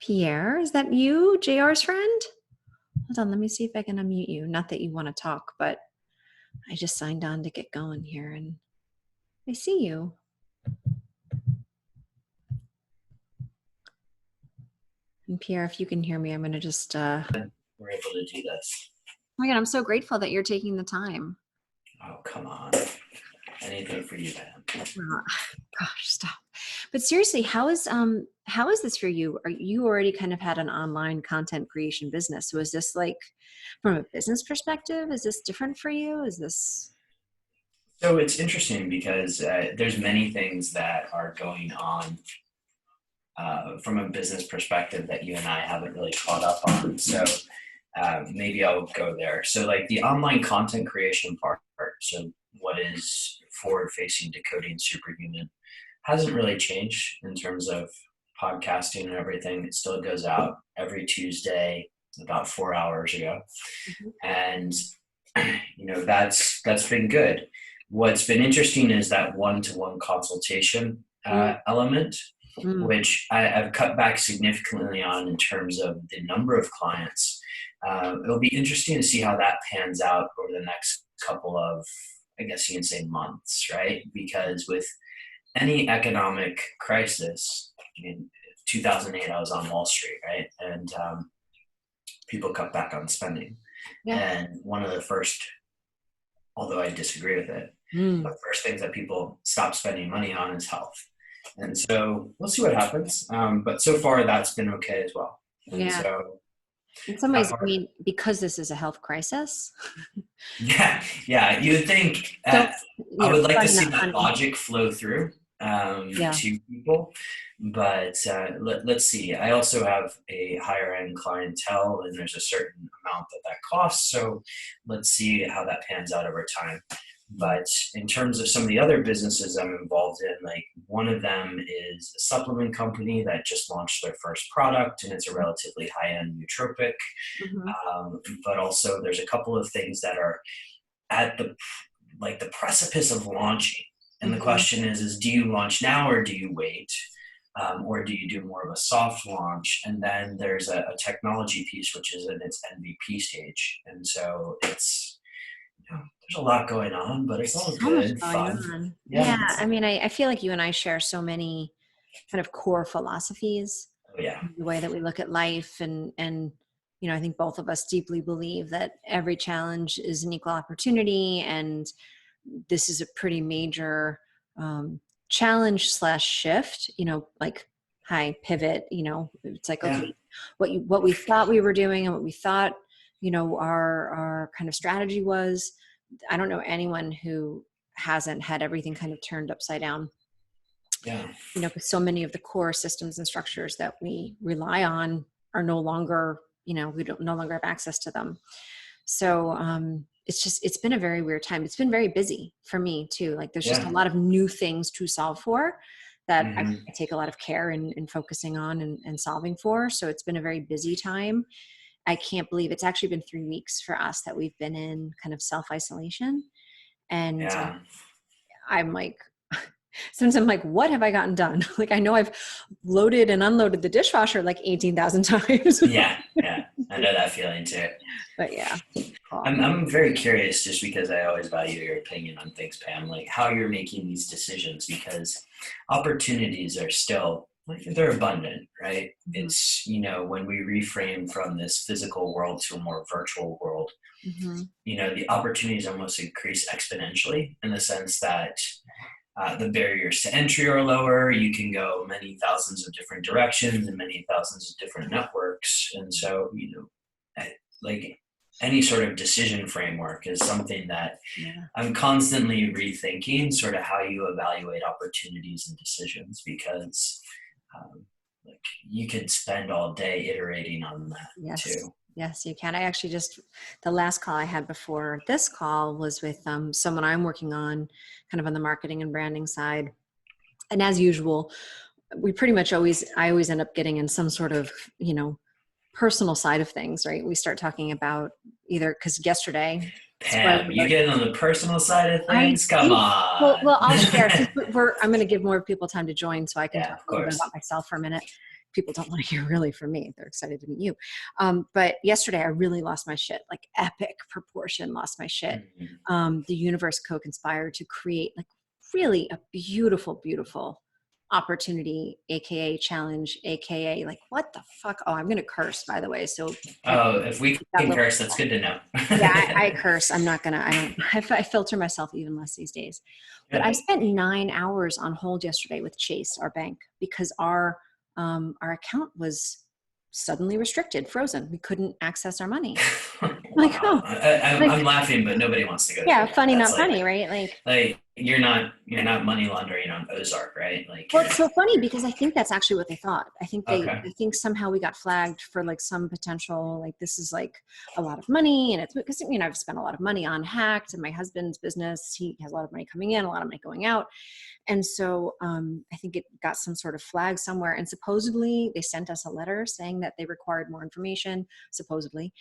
Pierre, is that you, JR's friend? Hold on, let me see if I can unmute you. Not that you want to talk, but I just signed on to get going here and I see you. And Pierre, if you can hear me, I'm going to just... We're able to do this. Oh my God, I'm so grateful that you're taking the time. Oh, come on. Anything for you, man. Gosh, stop. But seriously, how is this for you? Are you already kind of had an online content creation business? So is this like, from a business perspective, is this different for you? Is this... So it's interesting because there's many things that are going on from a business perspective that you and I haven't really caught up on. So maybe I'll go there. So like the online content creation part, so what is forward-facing Decoding Superhuman hasn't really changed in terms of podcasting and everything. It still goes out every Tuesday about 4 hours ago. And that's been good. What's been interesting is that one-to-one consultation element, which I've cut back significantly on in terms of the number of clients. It'll be interesting to see how that pans out over the next couple of, I guess you can say, months, right? Because with any economic crisis, in 2008, I was on Wall Street, right? And people cut back on spending. Yeah. And one of the first, although I disagree with it, the first things that people stop spending money on is health. And so we'll see what happens. But so far that's been okay as well. And yeah. So in some ways, I mean, because this is a health crisis. Yeah. You would think, I would like to see that logic flow through to people, but let's see. I also have a higher end clientele and there's a certain amount that costs. So let's see how that pans out over time. But in terms of some of the other businesses I'm involved in, like one of them is a supplement company that just launched their first product and it's a relatively high-end nootropic. But also there's a couple of things that are at the precipice of launching. And the question is do you launch now or do you wait? Or do you do more of a soft launch? And then there's a technology piece, which is in its MVP stage. And so it's, there's a lot going on, but it's all good, fun. Yeah. I mean, I feel like you and I share so many kind of core philosophies. Oh, yeah. The way that we look at life and I think both of us deeply believe that every challenge is an equal opportunity. And this is a pretty major challenge / shift, like high pivot, it's like, okay, what we thought we were doing and what we thought, our kind of strategy was. I don't know anyone who hasn't had everything kind of turned upside down. Yeah. Because so many of the core systems and structures that we rely on are no longer, we no longer have access to them. So it's been a very weird time. It's been very busy for me too. Like there's just a lot of new things to solve for that I take a lot of care in focusing on and solving for. So it's been a very busy time. I can't believe it's actually been 3 weeks for us that we've been in kind of self-isolation. And I'm like, sometimes I'm like, what have I gotten done? Like, I know I've loaded and unloaded the dishwasher like 18,000 times. Yeah. I know that feeling too. But yeah. I'm very curious just because I always value your opinion on things, Pam, like how you're making these decisions because opportunities are still, they're abundant, right? It's, when we reframe from this physical world to a more virtual world, the opportunities almost increase exponentially in the sense that the barriers to entry are lower. You can go many thousands of different directions and many thousands of different networks. And so, like any sort of decision framework is something that I'm constantly rethinking sort of how you evaluate opportunities and decisions because you could spend all day iterating on that too. Yes, you can. I actually the last call I had before this call was with someone I'm working on kind of on the marketing and branding side. And as usual, we pretty much I always end up getting in some sort of, personal side of things, right? We start talking about either, because yesterday... Pam, you get on the personal side of things? Come on. Well, I'll share. I'm going to give more people time to join so I can talk a little bit about myself for a minute. people don't want to hear really from me. They're excited to meet you. But yesterday I really lost my shit, like epic proportion, lost my shit. Mhm. The universe co-conspired to create like really a beautiful, beautiful opportunity, aka challenge, aka like what the fuck. Oh, I'm gonna curse, by the way, so Oh, if we that can little, curse, that's good to know. yeah, I curse. I'm not gonna, I don't, I filter myself even less these days. But I Good. spent 9 hours on hold yesterday with Chase, our bank, because our account was suddenly restricted, frozen. We couldn't access our money. Like, Wow. oh, like, I'm laughing, but nobody wants to go yeah, through that. funny, That's not funny, right? like you're not money laundering on Ozark, right? Like Well, it's so funny because I think that's actually what they thought. okay. I think somehow we got flagged for like some potential, like this is like a lot of money, and it's because I've spent a lot of money on Hacked and my husband's business. He has a lot of money coming in, a lot of money going out, and so I think it got some sort of flag somewhere. And supposedly they sent us a letter saying that they required more information. Supposedly,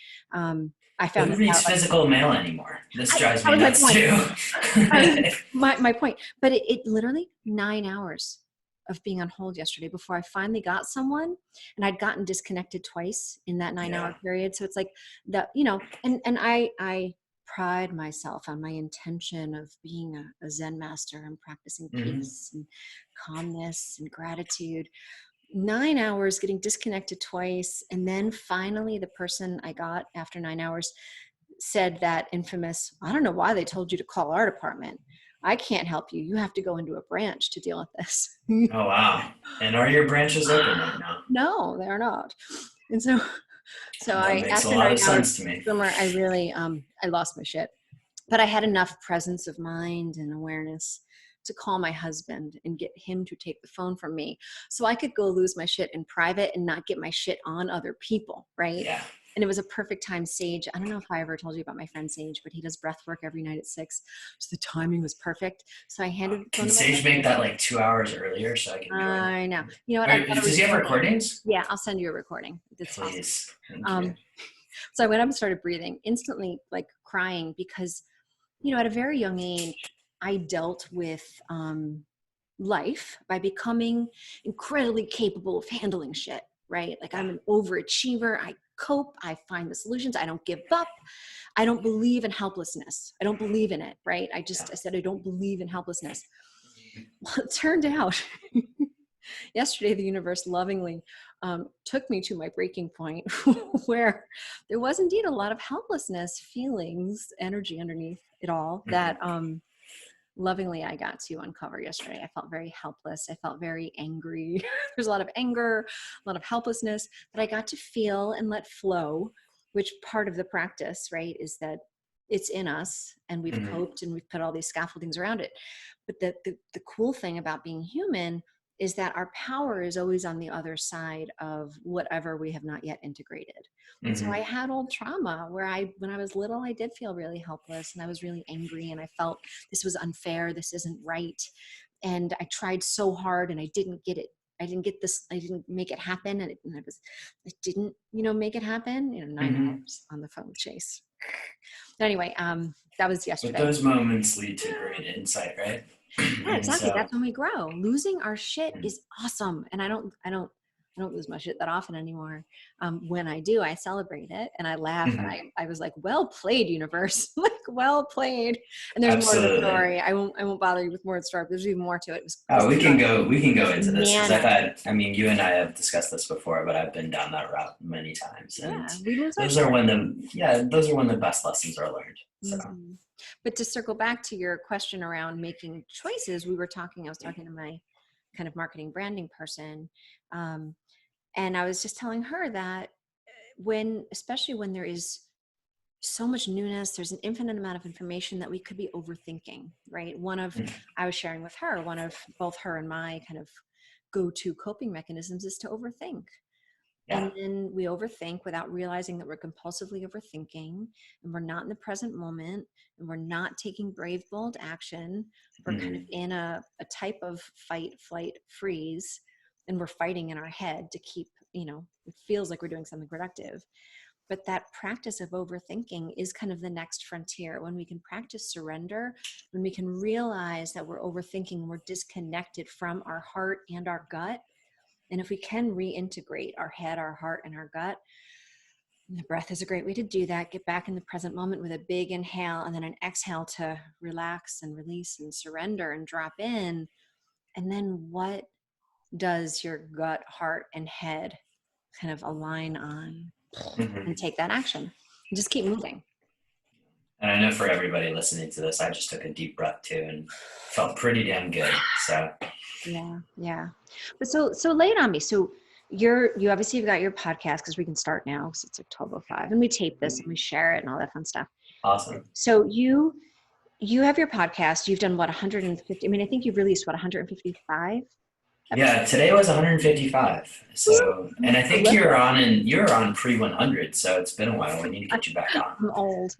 I But found who this reads out like physical mail anymore? This drives that me was my nuts point. too. My point. But it literally 9 hours of being on hold yesterday before I finally got someone, and I'd gotten disconnected twice in that 9 hour Yeah. period. So it's like that, and I pride myself on my intention of being a Zen master and practicing Hmm. peace and calmness and gratitude. 9 hours getting disconnected twice. And then finally the person I got after 9 hours said that infamous, I don't know why they told you to call our department. I can't help you. You have to go into a branch to deal with this. Oh wow. And are your branches open right now? No, they're not. And so That I, makes a after lot of 9 hours, sense to me. Summer, I really, I lost my shit, but I had enough presence of mind and awareness to call my husband and get him to take the phone from me so I could go lose my shit in private and not get my shit on other people. Right. Yeah. And it was a perfect time. Sage, I don't know if I ever told you about my friend Sage, but he does breath work every night at 6. So the timing was perfect. So I handed the phone Can to my Sage make husband. that like 2 hours earlier so I can join? I know. You know what? Or I've got a does he have recording. recordings? Yeah, I'll send you a recording. It's awesome. Please. Thank you. Um, so I went up and started breathing, instantly like crying because, at a very young age, I dealt with life by becoming incredibly capable of handling shit, right? Like Yeah. I'm an overachiever. I cope. I find the solutions. I don't give up. I don't believe in helplessness. I don't believe in it, right? Yeah. I said, I don't believe in helplessness. Well, it turned out yesterday, the universe lovingly took me to my breaking point where there was indeed a lot of helplessness, feelings, energy underneath it all that Mhm. lovingly I got to uncover yesterday. I felt very helpless. I felt very angry. There's a lot of anger, a lot of helplessness that I got to feel and let flow, which part of the practice, right, is that it's in us and we've Mhm. coped and we've put all these scaffoldings around it. But the cool thing about being human is that our power is always on the other side of whatever we have not yet integrated. And so I Mhm. had old trauma where when I was little, I did feel really helpless and I was really angry and I felt this was unfair. This isn't right. And I tried so hard and I didn't get it. I didn't get this. I didn't make it happen. I didn't, make it happen, 9 Mhm. hours on the phone with Chase. But anyway, that was But yesterday. those moments lead to great insight, right? Yeah, And exactly. so, That's when we grow. Losing our shit mm, is awesome. And I don't lose my shit that often anymore. When I do, I celebrate it and I laugh and mhm. I was like, well played, universe. Like, well played. And there's more to the Absolutely. story. I won't bother you with more of the story, but there's even more to it. It was Oh, we can go into this because bananas. I mean, you and I have discussed this before, but I've been down that route many times, and Yeah, we lose our those are shit. when the best lessons are learned. So, Mhm. But to circle back to your question around making choices, I was talking to my kind of marketing branding person. Um, and I was just telling her that especially when there is so much newness, there's an infinite amount of information that we could be overthinking, right? mm, I was sharing with her, one of both her and my kind of go-to coping mechanisms is to overthink. yeah. And then we overthink without realizing that we're compulsively overthinking and we're not in the present moment and we're not taking brave, bold action. We're kind of Mhm. in a type of fight, flight, freeze, and we're fighting in our head to keep, it feels like we're doing something productive. But that practice of overthinking is kind of the next frontier when we can practice surrender, when we can realize that we're overthinking, we're disconnected from our heart and our gut. And if we can reintegrate our head, our heart, and our gut, and the breath is a great way to do that. Get back in the present moment with a big inhale and then an exhale to relax and release and surrender and drop in. And then what does your gut, heart, and head kind of align on? Mhm. And take that action and just keep moving. And I know for everybody listening to this, I just took a deep breath too and felt pretty damn good. So Yeah. But so lay it on me. So you obviously have got your podcast, because we can start now because it's like 12:05 and we tape this and we share it and all that fun stuff. awesome. So you have your podcast. You've done what, 150? I mean, I think you've released what, 155 Yeah, episodes? today was 155. So, and I think Prolific. you're on pre 100. So it's been a while. We need to get you back on. I'm old.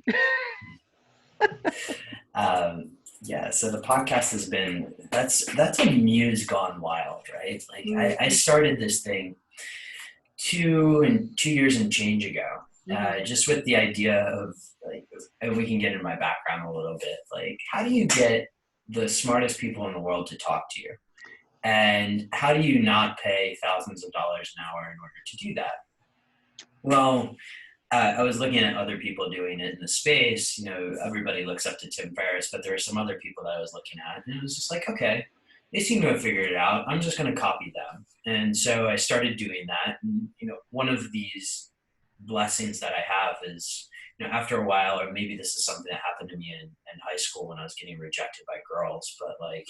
Yeah, so the podcast has been that's a muse gone wild, right? Like I started this thing 2 years and change ago, just with the idea of like, and we can get into my background a little bit. Like, how do you get the smartest people in the world to talk to you, and how do you not pay thousands of dollars an hour in order to do that? Well, I was looking at other people doing it in the space. You know, everybody looks up to Tim Ferriss, but there were some other people that I was looking at, and it was just like, okay, they seem to have figured it out. I'm just going to copy them. And so I started doing that. And, you know, one of these blessings that I have is, you know, after a while, or maybe this is something that happened to me in high school when I was getting rejected by girls, but like,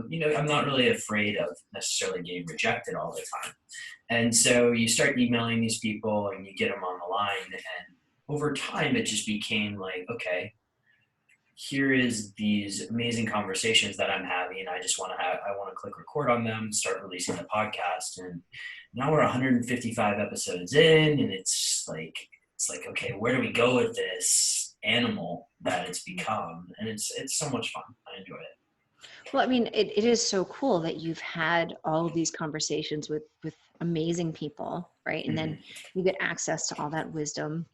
you know, I'm not really afraid of necessarily getting rejected all the time. And so you start emailing these people and you get them on the line. And over time, it just became like, okay, here is these amazing conversations that I'm having. I want to click record on them, start releasing the podcast. And now we're 155 episodes in, and it's like, okay, where do we go with this animal that it's become? And it's so much fun. I enjoy it. Well, I mean, it is so cool that you've had all of these conversations with amazing people, right? And then you get access to all that wisdom.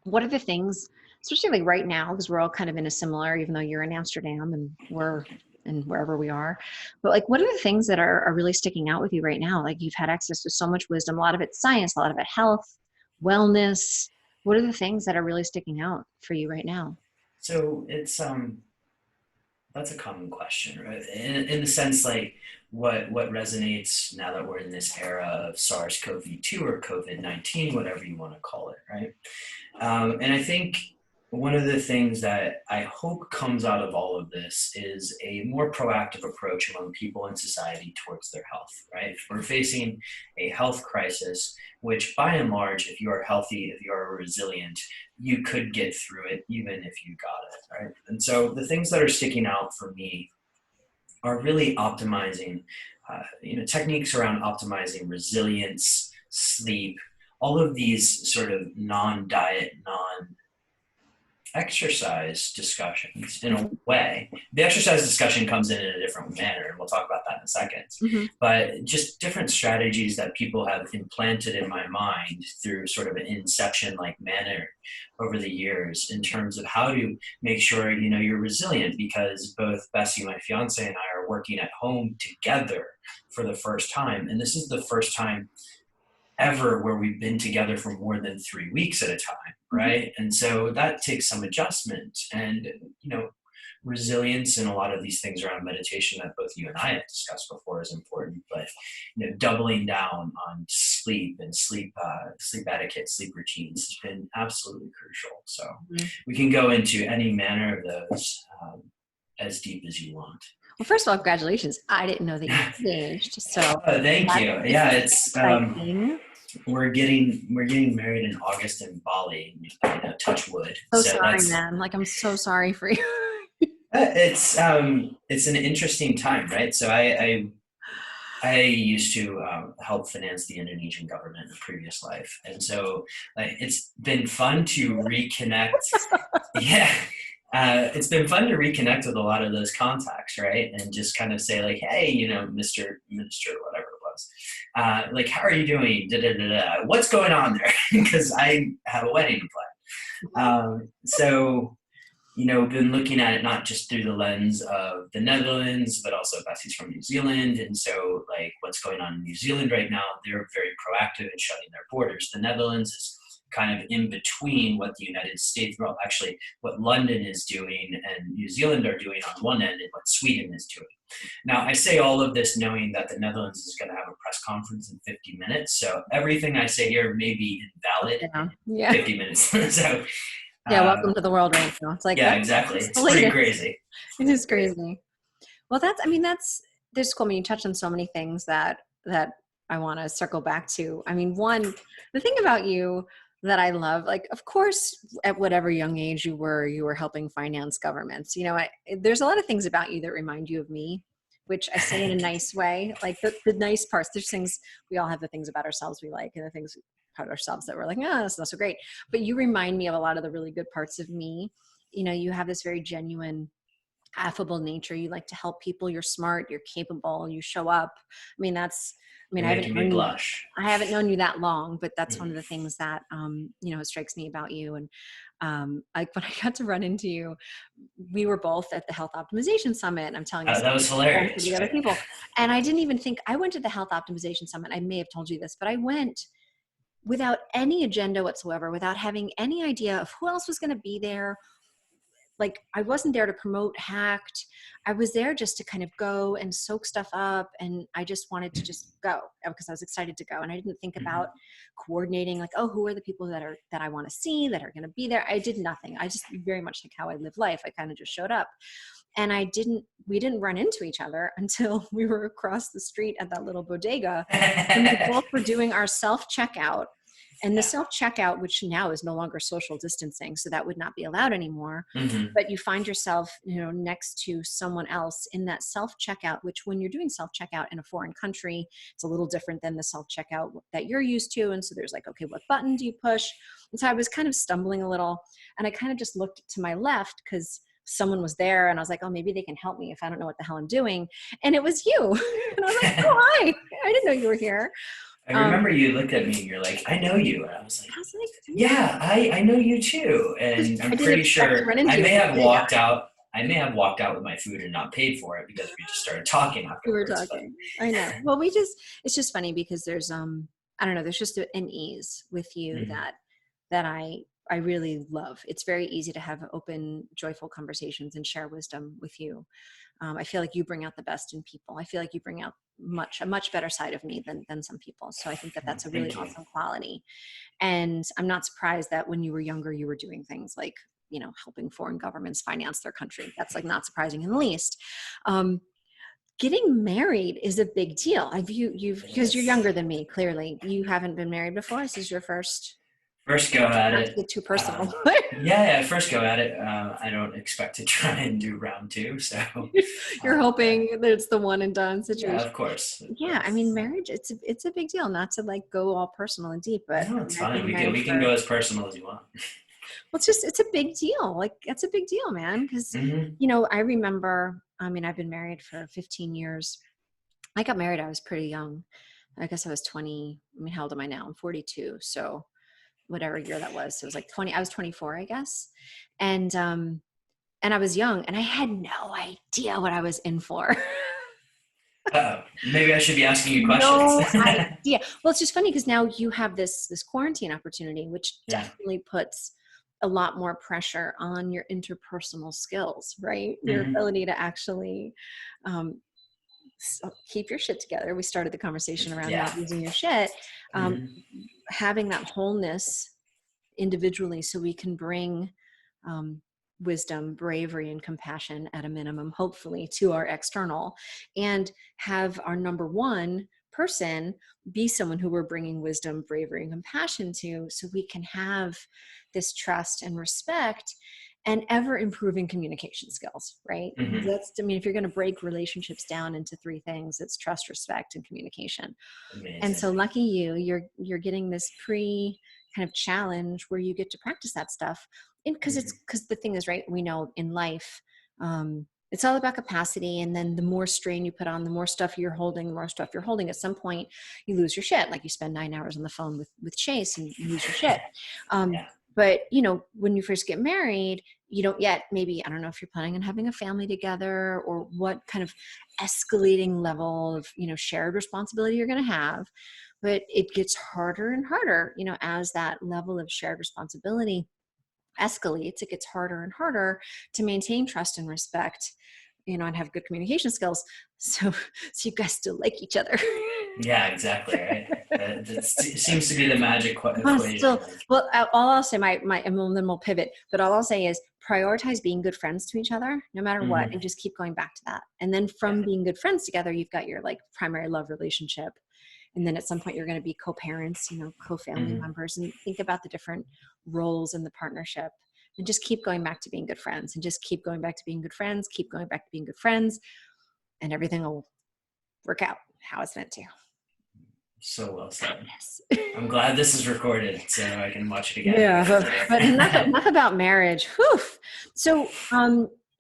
What are the things, especially like right now, because we're all kind of in a similar, even though you're in Amsterdam and we're in wherever we are, but like, what are the things that are really sticking out with you right now? Like, you've had access to so much wisdom, a lot of it science, a lot of it health, wellness. What are the things that are really sticking out for you right now? So it's that's a common question, right? In the sense, like, what resonates now that we're in this era of SARS-CoV-2 or COVID-19, whatever you want to call it, right? And I think one of the things that I hope comes out of all of this is a more proactive approach among people in society towards their health, right? We're facing a health crisis, which by and large, if you are healthy, if you are resilient, you could get through it even if you got it, right? And so the things that are sticking out for me are really optimizing, you know, techniques around optimizing resilience, sleep, all of these sort of non-diet, non-exercise discussions in a way. The exercise discussion comes in a different manner, and we'll talk about that in a second. But just different strategies that people have implanted in my mind through sort of an inception-like manner over the years in terms of how to make sure, you know, you're resilient, because both Bessie, my fiance, and I are working at home together for the first time. And this is the first time ever where we've been together for more than 3 weeks at a time, right? And so that takes some adjustment, and, you know, resilience and a lot of these things around meditation that both you and I have discussed before is important. But, you know, doubling down on sleep and sleep etiquette, sleep routines has been absolutely crucial. So we can go into any manner of those as deep as you want. Well, first of all, congratulations. I didn't know that you engaged. So thank you. Yeah, it's exciting. We're getting married in August in Bali. You know, touch wood. So sorry, man. Like, I'm so sorry for you. It's an interesting time, right? So I used to help finance the Indonesian government in a previous life, and so like it's been fun to reconnect. Yeah. It's been fun to reconnect with a lot of those contacts, right? And just kind of say like, hey, you know, Mr. Minister, whatever it was, like, how are you doing? Da, da, da, da. What's going on there? Because I have a wedding to plan. So been looking at it not just through the lens of the Netherlands, but also Bessie's from New Zealand. And so, like, what's going on in New Zealand right now, they're very proactive in shutting their borders. The Netherlands is kind of in between what the United States, well, actually, what London is doing and New Zealand are doing on one end, and what Sweden is doing. Now, I say all of this knowing that the Netherlands is going to have a press conference in 50 minutes. So everything I say here may be invalid Yeah. in Yeah. 50 minutes. So, Yeah. uh, Welcome to the world right now. It's like, yeah, oh, exactly. it's the It's pretty latest. crazy. It is crazy. Well, there's cool. I mean, you touched on so many things that I want to circle back to. I mean, the thing about you that I love, like, of course, at whatever young age you were helping finance governments. There's a lot of things about you that remind you of me, which I say in a nice way. Like the nice parts. There's things we all have, the things about ourselves we like, and the things about ourselves that we're like, oh, that's not so great. But you remind me of a lot of the really good parts of me. You have this very genuine, affable nature. You like to help people. You're smart. You're capable. You show up. I mean, You're I haven't making me known you. blush. I haven't known you that long, but that's one Mhm. of the things that it strikes me about you. And like when I got to run into you, we were both at the Health Optimization Summit. And I'm telling this That to was the hilarious, other right? people, and I didn't even think I went to the Health Optimization Summit. I may have told you this, but I went without any agenda whatsoever, without having any idea of who else was going to be there. Like, I wasn't there to promote Hacked. I was there just to kind of go and soak stuff up. And I just wanted to just go because I was excited to go. And I didn't think about Mhm. coordinating, like, oh, who are the people that I want to see, that are going to be there. I did nothing. I just, very much like how I live life, I kind of just showed up. And we didn't run into each other until we were across the street at that little bodega. And we both were doing our self checkout. And the Yeah. self checkout, which now is no longer social distancing, so that would not be allowed anymore. Hmm. But you find yourself, next to someone else in that self checkout, which when you're doing self checkout in a foreign country, it's a little different than the self checkout that you're used to. And so there's like, okay, what button do you push? And so I was kind of stumbling a little, and I kind of just looked to my left because someone was there, and I was like, oh, maybe they can help me if I don't know what the hell I'm doing. And it was you. And I was like, oh, hi, I didn't know you were here. I Um, remember you looked at me and you're like, I know you. And I was like, I was like, yeah, yeah, I know you too. because And I'm I didn't pretty expect to sure run into I you may at the have bodega. walked out. I may have walked out with my food and not paid for it because we just started talking We were afterwards. But talking. I know. Well, it's just funny because there's, I don't know, there's just an ease with you Mhm. that I really love. It's very easy to have open, joyful conversations and share wisdom with you. I feel like you bring out the best in people. I feel like you bring out a much better side of me than some people. So I think that that's a really Thank you. awesome quality. And I'm not surprised that when you were younger, you were doing things like, helping foreign governments finance their country. That's like not surprising in the least. Um, Getting married is a big deal. You've, It because you're is. younger than me, clearly. You haven't been married before. This is your first, First go at not to it. get too personal. Yeah, first go at it. I don't expect to try and do round two. So, You're yeah, hoping that it's the one and done yeah, situation. of course, of Yeah, I course. mean, marriage, it's a big deal. Not to like go all personal and deep, but No, I it's mean, I've fine. been We can married we can for, go as personal as you want. well, it's a big deal. Like, that's a big deal, man. Because, Hmm. I remember, I mean, I've been married for 15 years. I got married, I was pretty young. I guess I was 20. I mean, how old am I now? I'm 42. So whatever year that was, so it was like 20. I was 24, I guess. And I was young, and I had no idea what I was in for. Maybe I should be asking you questions. No idea. Well, it's just funny because now you have this quarantine opportunity, which Yeah. definitely puts a lot more pressure on your interpersonal skills, right? Your Hmm. ability to actually um, keep your shit together. We started the conversation around Yeah. not losing your shit. Um, Hmm. Having that wholeness individually, so we can bring um, wisdom, bravery, and compassion at a minimum, hopefully, to our external, and have our number one person be someone who we're bringing wisdom, bravery, and compassion to, so we can have this trust and respect and ever improving communication skills, right? Hmm. That's, I mean, if you're going to break relationships down into three things, it's trust, respect, and communication. And Amazing. so lucky you, you're getting this pre kind of challenge where you get to practice that stuff. And Hmm. because the thing is, right, we know in life, it's all about capacity. And then the more strain you put on, the more stuff you're holding, the more stuff you're holding. At some point, you lose your shit. Like, you spend 9 hours on the phone with Chase and you lose your shit. Um, Yeah. but when you first get married, you don't yet, maybe, I don't know if you're planning on having a family together or what kind of escalating level of, shared responsibility you're going to have. But it gets harder and harder, as that level of shared responsibility escalates. It gets harder and harder to maintain trust and respect, and have good communication skills. So you guys still like each other. Yeah, exactly. Right. That seems to be the magic equation. Still, well, all I'll say, and then we'll pivot, but all I'll say is prioritize being good friends to each other, no matter what, and just keep going back to that. And then from Yeah. being good friends together, you've got your like primary love relationship. And then at some point you're going to be co-parents, co-family members, and think about the different roles in the partnership, and just keep going back to being good friends, and just keep going back to being good friends, keep going back to being good friends, and everything will work out how it's meant to. So well said. Yes. I'm glad this is recorded so I can watch it again. Yeah, but enough about marriage. Whew. So,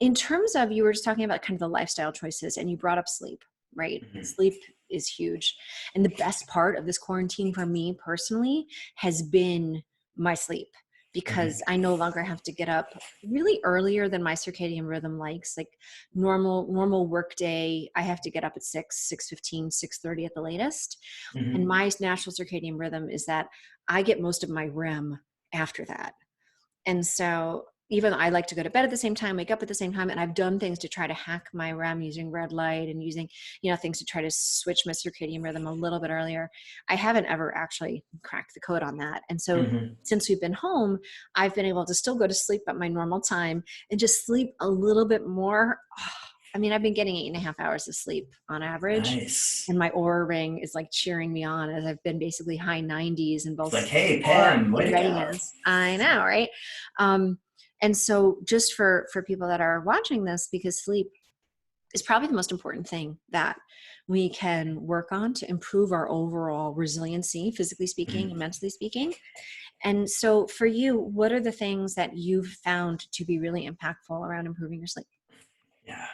in terms of, you were just talking about kind of the lifestyle choices, and you brought up sleep, right? Sleep is huge. And the best part of this quarantine for me personally has been my sleep, because I no longer have to get up really earlier than my circadian rhythm likes. Like normal work day, I have to get up at 6:15, 6:30 at the latest. And my natural circadian rhythm is that I get most of my REM after that. And so even I like to go to bed at the same time, wake up at the same time. And I've done things to try to hack my REM using red light and using, things to try to switch my circadian rhythm a little bit earlier. I haven't ever actually cracked the code on that. And so since we've been home, I've been able to still go to sleep at my normal time and just sleep a little bit more. I mean, I've been getting 8.5 hours of sleep on average. Nice. And my Aura ring is like cheering me on, as I've been basically high 90s in both. It's like, hey, Pam, way to go. I know, right? And so just for people that are watching this, because sleep is probably the most important thing that we can work on to improve our overall resiliency, physically speaking and mentally speaking. And so for you, what are the things that you've found to be really impactful around improving your sleep? Yeah,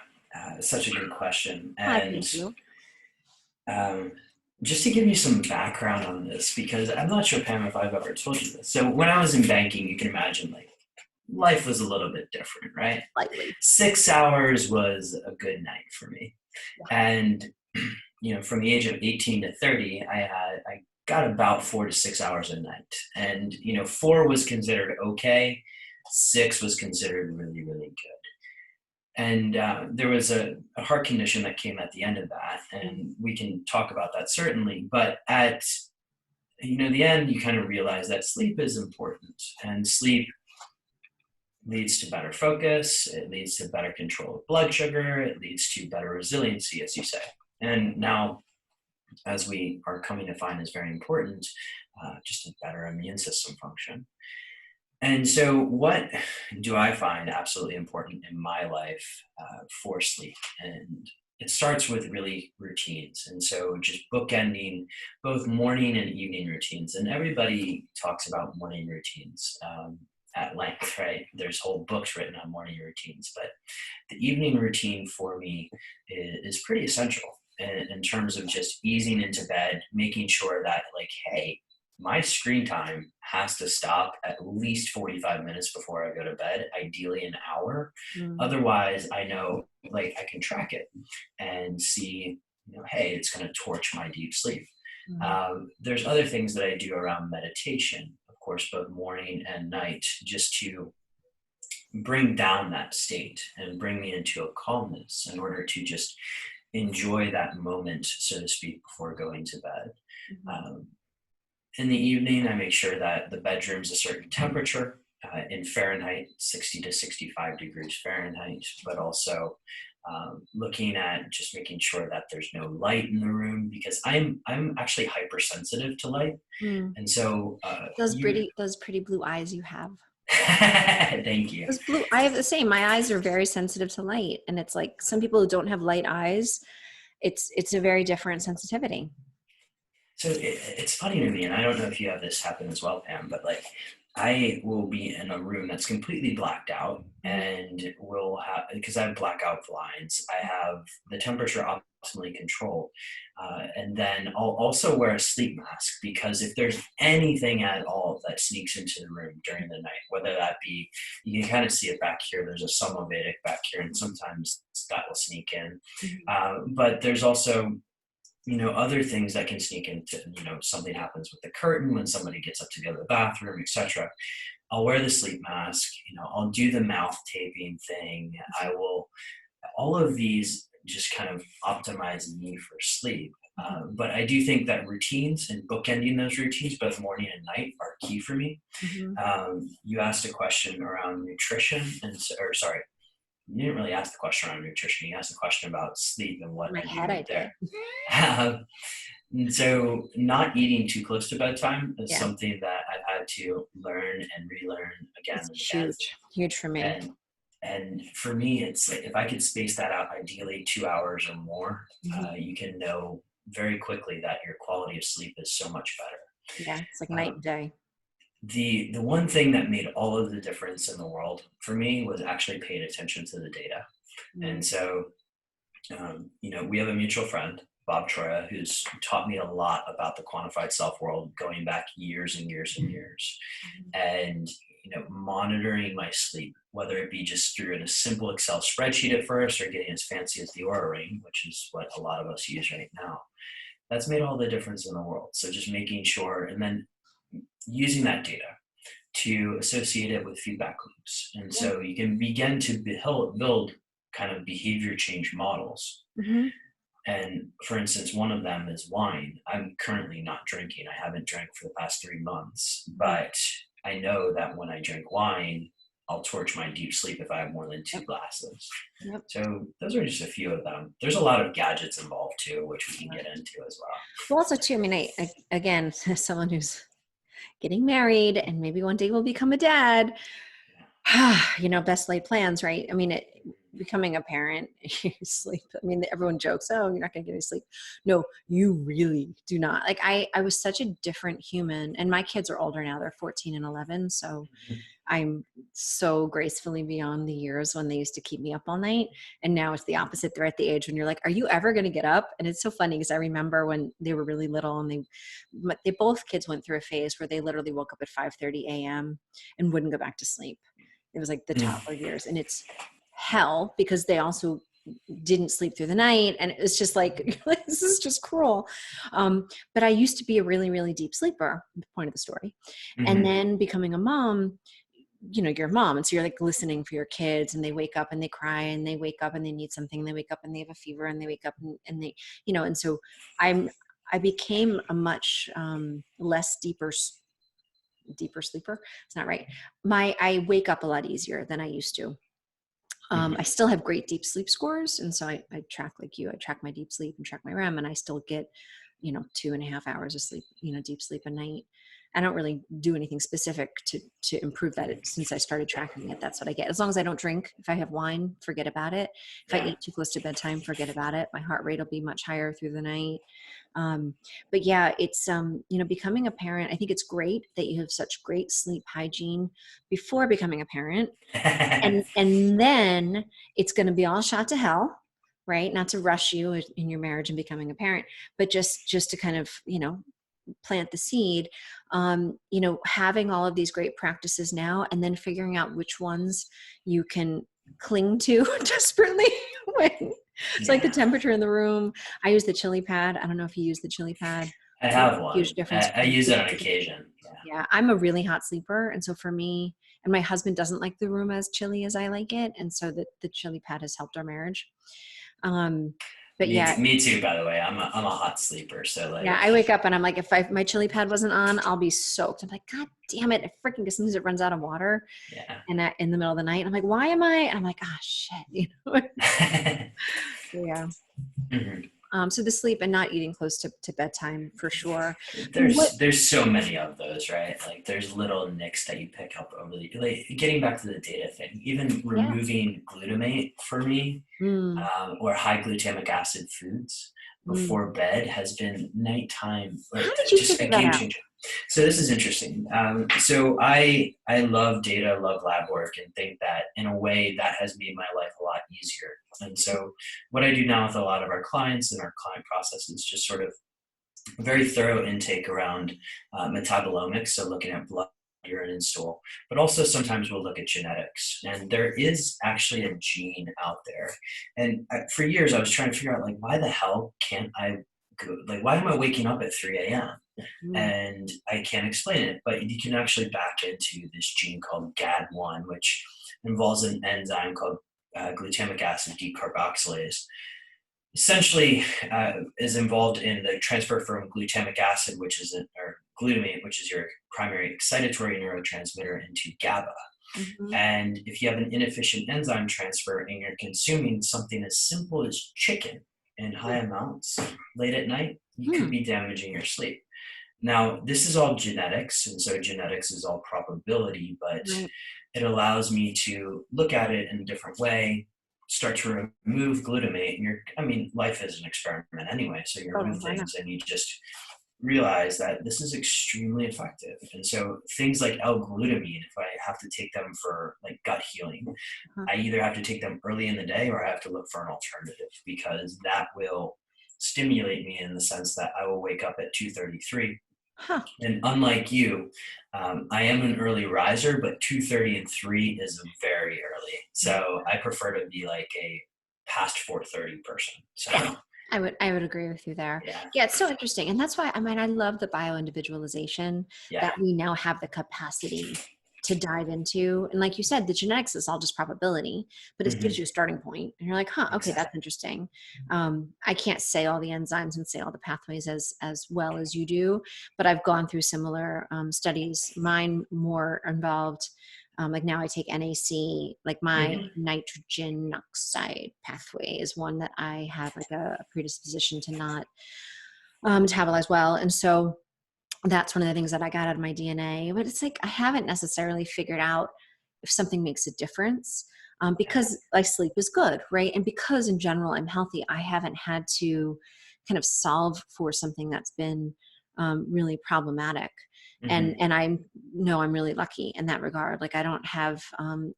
such a good question. Thank you. Just to give you some background on this, because I'm not sure, Pam, if I've ever told you this. So when I was in banking, you can imagine like life was a little bit different, right? Slightly. 6 hours was a good night for me. Yeah. And from the age of 18 to 30, I got about 4 to 6 hours a night. And 4 was considered okay, 6 was considered really, really good. And there was a heart condition that came at the end of that, and we can talk about that certainly. But at the end, you kind of realize that sleep is important, and sleep leads to better focus. It leads to better control of blood sugar. It leads to better resiliency, as you say. And now, as we are coming to find is very important, just a better immune system function. And so what do I find absolutely important in my life for sleep? And it starts with really routines. And so just bookending both morning and evening routines. And everybody talks about morning routines at length, right? There's whole books written on morning routines. But the evening routine for me is pretty essential in terms of just easing into bed, making sure that like, hey, my screen time has to stop at least 45 minutes before I go to bed, ideally an hour. Otherwise, I know like I can track it and see, hey, it's going to torch my deep sleep. There's other things that I do around meditation, of course, both morning and night, just to bring down that state and bring me into a calmness in order to just enjoy that moment, so to speak, before going to bed. In the evening, I make sure that the bedroom's a certain temperature in Fahrenheit, 60 to 65 degrees Fahrenheit, but also looking at just making sure that there's no light in the room, because I'm actually hypersensitive to light. And so those pretty blue eyes you have. Thank you. I have the same. My eyes are very sensitive to light, and it's like some people who don't have light eyes, it's a very different sensitivity. So it's funny to me, and I don't know if you have this happen as well, Pam, but like I will be in a room that's completely blacked out, and will have, because I have blackout blinds, I have the temperature up optimally controlled. And then I'll also wear a sleep mask, because if there's anything at all that sneaks into the room during the night, whether that be, you can kind of see it back here, there's a Somovatic back here, and sometimes that will sneak in. Mhm. But there's also, other things that can sneak into, something happens with the curtain when somebody gets up to go to the bathroom, etc. I'll wear the sleep mask, I'll do the mouth taping thing. I will, all of these just kind of optimize me for sleep. But I do think that routines and bookending those routines, both morning and night, are key for me. Mhm. You asked a question around nutrition, or sorry, you didn't really ask the question around nutrition. You asked a question about sleep and what In my I head, I do did. there. And so not eating too close to bedtime is Yeah, something that I've had to learn and relearn again it's and again. huge, huge for me. And and for me, it's like, if I could space that out, ideally 2 hours or more, Mhm. you can know very quickly that your quality of sleep is so much Yeah, it's like better. night and day. The one thing that made all of the difference in the world for me was actually paying attention to the data. Mm. And so, we have a mutual friend, Bob Troya, who's taught me a lot about the quantified self world going back years and years and years. Mhm. And monitoring my sleep, whether it be just through a simple Excel spreadsheet at first, or getting as fancy as the Aura Ring, which is what a lot of us use right now, that's made all the difference in the world. So just making sure, and then using that data to associate it with feedback loops. And Yeah. so you can begin to build kind of behavior change models. Mhm. And for instance, one of them is wine. I'm currently not drinking. I haven't drank for the past 3 months, Mhm. but I know that when I drink wine, I'll torch my deep sleep if I have more than two Yep. glasses. Yep. So those are just a few of them. There's a lot of gadgets involved too, which we can get into as well. Well, also too, I mean, I again, as someone who's getting married and maybe one day will become a dad, best laid plans, right? I mean, becoming a parent, you sleep. I mean, everyone jokes, oh, you're not going to get any sleep. No, you really do not. Like I was such a different human, and my kids are older now. They're 14 and 11. So I'm so gracefully beyond the years when they used to keep me up all night. And now it's the opposite. They're at the age when you're like, are you ever going to get up? And it's so funny because I remember when they were really little, and they both kids went through a phase where they literally woke up at 5:30 a.m. and wouldn't go back to sleep. It was like the Mhm. toddler years, and it's hell because they also didn't sleep through the night, and it's just like this is just cruel. But I used to be a really, really deep sleeper, the point of the story. And Mhm. then becoming a mom, you're a mom, and so you're like listening for your kids, and they wake up and they cry, and they wake up and they need something, and they wake up and they have a fever, and they wake up and they, and so I became a much less deeper sleeper. It's not right. I wake up a lot easier than I used to. I Mhm. still have great deep sleep scores. And so I track, like you, I track my deep sleep and track my REM, and I still get, 2.5 hours of sleep, deep sleep a night. I don't really do anything specific to improve that. Since I started tracking it, that's what I get. As long as I don't drink. If I have wine, forget about it. If I Yeah. eat too close to bedtime, forget about it. My heart rate will be much higher through the night. But yeah, it's becoming a parent. I think it's great that you have such great sleep hygiene before becoming a parent, and then it's going to be all shot to hell, right? Not to rush you in your marriage and becoming a parent, but just to kind of plant the seed. Having all of these great practices now, and then figuring out which ones you can cling to desperately when it's like the Yeah. temperature in the room. I use the chili pad. I don't know if you use the chili pad. I It makes have a huge one. difference I for me. use it on occasion. Yeah. Yeah, I'm a really hot sleeper, and so for me, and my husband doesn't like the room as chilly as I like it, and so the chili pad has helped our marriage. Um, but Me, yeah, me too, by the way. I'm a hot sleeper. So yeah, like, I wake up and I'm like, if my chili pad wasn't on, I'll be soaked. I'm like, God damn it! I freaking, as soon as it runs out of water, yeah. and in the middle of the night, I'm like, why am I? And I'm like, ah, shit, So yeah. Mhm. So the sleep and not eating close to bedtime for sure. What? There's so many of those, right? Like there's little nicks that you pick up over the, like, getting back to the data thing, even Yeah. removing glutamate for me, Mm. or high glutamic acid foods Mm. before bed has been nighttime, How like did you just a figure that game out? changer. So this is interesting. So I love data, love lab work, and think that in a way that has made my life a lot easier. And so what I do now with a lot of our clients and our client process is just sort of very thorough intake around metabolomics, so looking at blood, urine, and stool, but also sometimes we'll look at genetics. And there is actually a gene out there. And for years, I was trying to figure out, like, why the hell can't I go, like, why am I waking up at 3 a.m.? Mm. And I can't explain it, but you can actually back into this gene called GAD1, which involves an enzyme called glutamic acid decarboxylase, essentially is involved in the transfer from glutamic acid, or glutamate, which is your primary excitatory neurotransmitter, into GABA. Mhm. And if you have an inefficient enzyme transfer and you're consuming something as simple as chicken in high amounts late at night, you could Hmm. be damaging your sleep. Now, this is all genetics, and so genetics is all probability, but Right. it allows me to look at it in a different way, start to remove glutamate. And I mean, life is an experiment anyway, so you Totally. remove Why not? things and you just realize that this is extremely effective. And so things like L-glutamine, if I have to take them for like gut healing, Huh. I either have to take them early in the day or I have to look for an alternative, because that will stimulate me in the sense that I will wake up at 2:33. Huh. And unlike you, I am an early riser, but 2:30 and 3 is very early. So I prefer to be like a past 4:30 person. So Yeah, I would agree with you there. yeah, Yeah, it's so interesting. And that's why, I mean, I love the bio individualization yeah, that we now have the capacity to dive into. And like you said, the genetics is all just probability, but it gives hmm you a starting point. And you're like, huh, okay, that's exactly. interesting. I can't say all the enzymes and say all the pathways as well as you do, but I've gone through similar studies. Mine more involved, like now I take NAC, like my hmm nitrogen oxide pathway is one that I have like a predisposition to not metabolize well. And so that's one of the things that I got out of my DNA. But it's like I haven't necessarily figured out if something makes a difference, Yeah. because my sleep is good, right? And because in general I'm healthy, I haven't had to kind of solve for something that's been really problematic. hmm And I know I'm really lucky in that regard. Like I don't have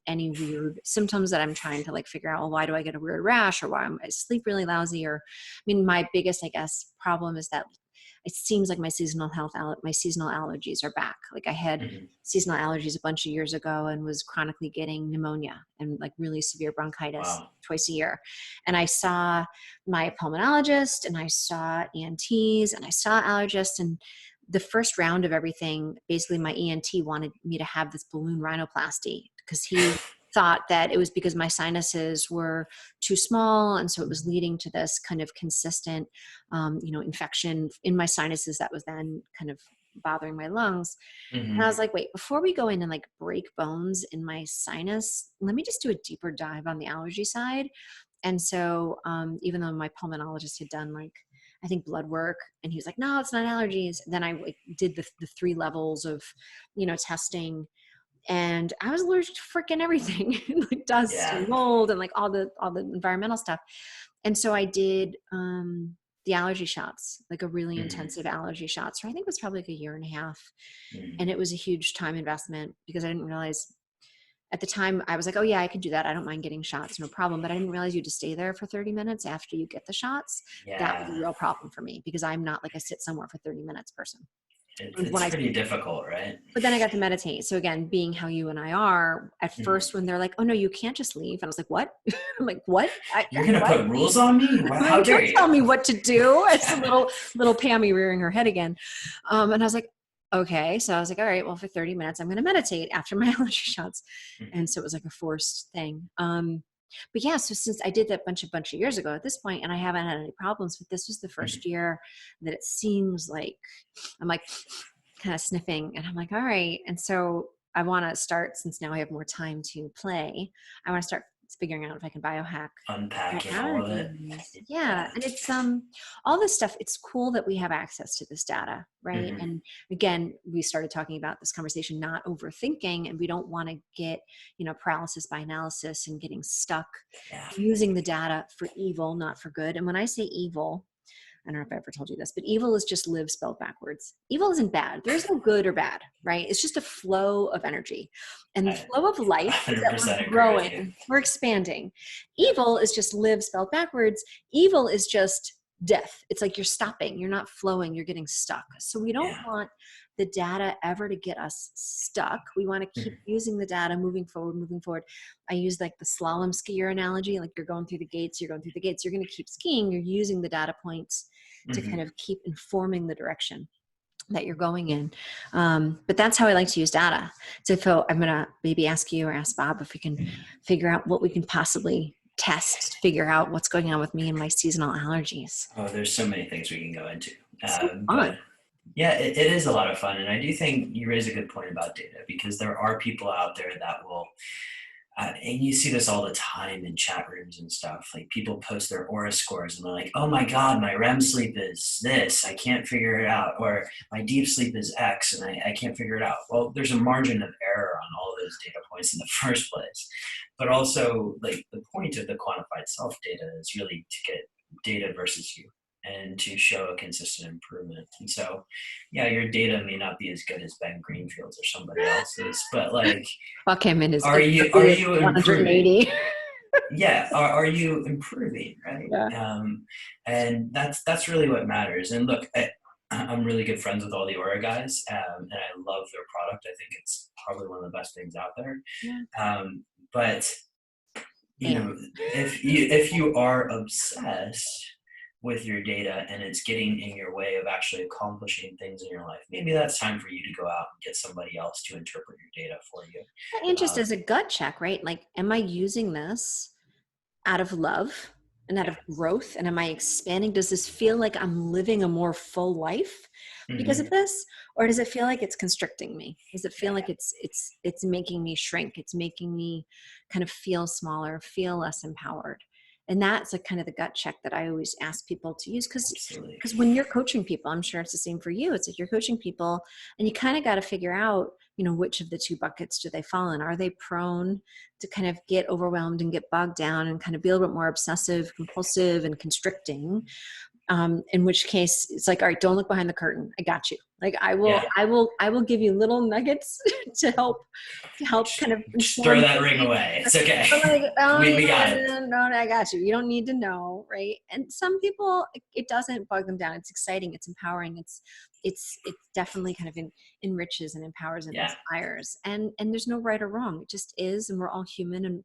any weird symptoms that I'm trying to like figure out. Well, why do I get a weird rash, or why am I sleep really lousy? Or I mean, my biggest, I guess, problem is that it seems like my seasonal allergies are back. Like I had hmm seasonal allergies a bunch of years ago and was chronically getting pneumonia and like really severe bronchitis Wow. twice a year. And I saw my pulmonologist and I saw ENTs and I saw allergists, and the first round of everything, basically my ENT wanted me to have this balloon rhinoplasty because he thought that it was because my sinuses were too small, and so it was leading to this kind of consistent infection in my sinuses that was then kind of bothering my lungs. And I hmm was like, wait, before we go in and like break bones in my sinus, let me just do a deeper dive on the allergy side. And so even though my pulmonologist had done like, I think blood work, and he was like, no, it's not allergies. Then I like did the three levels of, testing, and I was allergic to freaking everything, like dust Yeah. and mold and like all the environmental stuff. And so I did the allergy shots, like a really hmm intensive allergy shots for I think it was probably like a year and a half. And hmm it was a huge time investment because I didn't realize at the time. I was like, oh yeah, I could do that. I don't mind getting shots, no problem. But I didn't realize you had to stay there for 30 minutes after you get the shots. That was a Yeah. real problem for me because I'm not like a sit somewhere for 30 minutes person. And when It's I pretty difficult, right? but then I got to meditate. So again, being how you and I are, at hmm first when they're like, "Oh no, you can't just leave," and I was like, "What?" I'm like, "What? You're gonna What?" put rules on me? I'm How like, dare "Don't you? tell me what to do." It's a Yeah. little Pammy rearing her head again, and I was like, "Okay." So I was like, "All right, well, for 30 minutes, I'm going to meditate after my allergy shots," and hmm so it was like a forced thing. But yeah, so since I did that bunch of years ago at this point, and I haven't had any problems, but this was the first hmm year that it seems like I'm like kind of sniffing, and I'm like, all right. And so I want to start, since now I have more time to play, I want to start It's figuring out if I can biohack my Unpacking all of it. allergies. Yeah. Yeah. And it's all this stuff. It's cool that we have access to this data, right? Hmm. And again, we started talking about this conversation, not overthinking, and we don't want to get, paralysis by analysis and getting stuck Yeah. using the data for evil, not for good. And when I say evil, I don't know if I ever told you this, but evil is just live spelled backwards. Evil isn't bad. There's no good or bad, right? It's just a flow of energy. And the I flow of life is that 100% we're agree with you. growing, we're expanding. Yeah. Evil is just live spelled backwards. Evil is just death. It's like you're stopping, you're not flowing, you're getting stuck. So we don't Yeah. want the data ever to get us stuck. We want to keep using the data, moving forward, moving forward. I use like the slalom skier analogy, like you're going through the gates, you're going through the gates, you're going to keep skiing, you're using the data points to kind Hmm. of keep informing the direction that you're going in. But that's how I like to use data. So Phil, I'm going to maybe ask you or ask Bob if we can figure out what we can possibly test to figure out what's going on with me and my seasonal allergies. Oh, there's so many things we can go into. So But fun. yeah, it is a lot of fun. And I do think you raise a good point about data, because there are people out there that will, and you see this all the time in chat rooms and stuff. Like people post their aura scores and they're like, oh my God, my REM sleep is this. I can't figure it out. Or my deep sleep is X and I can't figure it out. Well, there's a margin of error on all those data points in the first place. But also, like, the point of the quantified self data is really to get data versus you and to show a consistent improvement. And so, yeah, your data may not be as good as Ben Greenfield's or somebody else's, but like, Fuck him in his are you improving? 180. Yeah, are you improving, right? Yeah. And that's really what matters. And look, I'm really good friends with all the Aura guys, and I love their product. I think it's probably one of the best things out there. Yeah. But Yeah. if you are obsessed with your data and it's getting in your way of actually accomplishing things in your life, maybe that's time for you to go out and get somebody else to interpret your data for you. And just as a gut check, right? Like, am I using this out of love and out Yeah. of growth? And am I expanding? Does this feel like I'm living a more full life because Hmm. of this? Or does it feel like it's constricting me? Does it feel Yeah. like it's making me shrink? It's making me kind of feel smaller, feel less empowered. And that's like kind of the gut check that I always ask people to use. Absolutely. Because when you're coaching people, I'm sure it's the same for you. It's like you're coaching people and you kind of got to figure out, which of the two buckets do they fall in? Are they prone to kind of get overwhelmed and get bogged down and kind of be a little bit more obsessive, compulsive, and constricting? In which case it's like, all right, don't look behind the curtain. I got you. Like Yeah. I will give you little nuggets to help kind of Just throw inform that ring away. It's okay. I'm like, oh We got yeah, it. no, I got you. You don't need to know, right? And some people, it doesn't bog them down. It's exciting. It's empowering. It's definitely kind of enriches and empowers and Yeah. inspires. And there's no right or wrong. It just is, and we're all human, and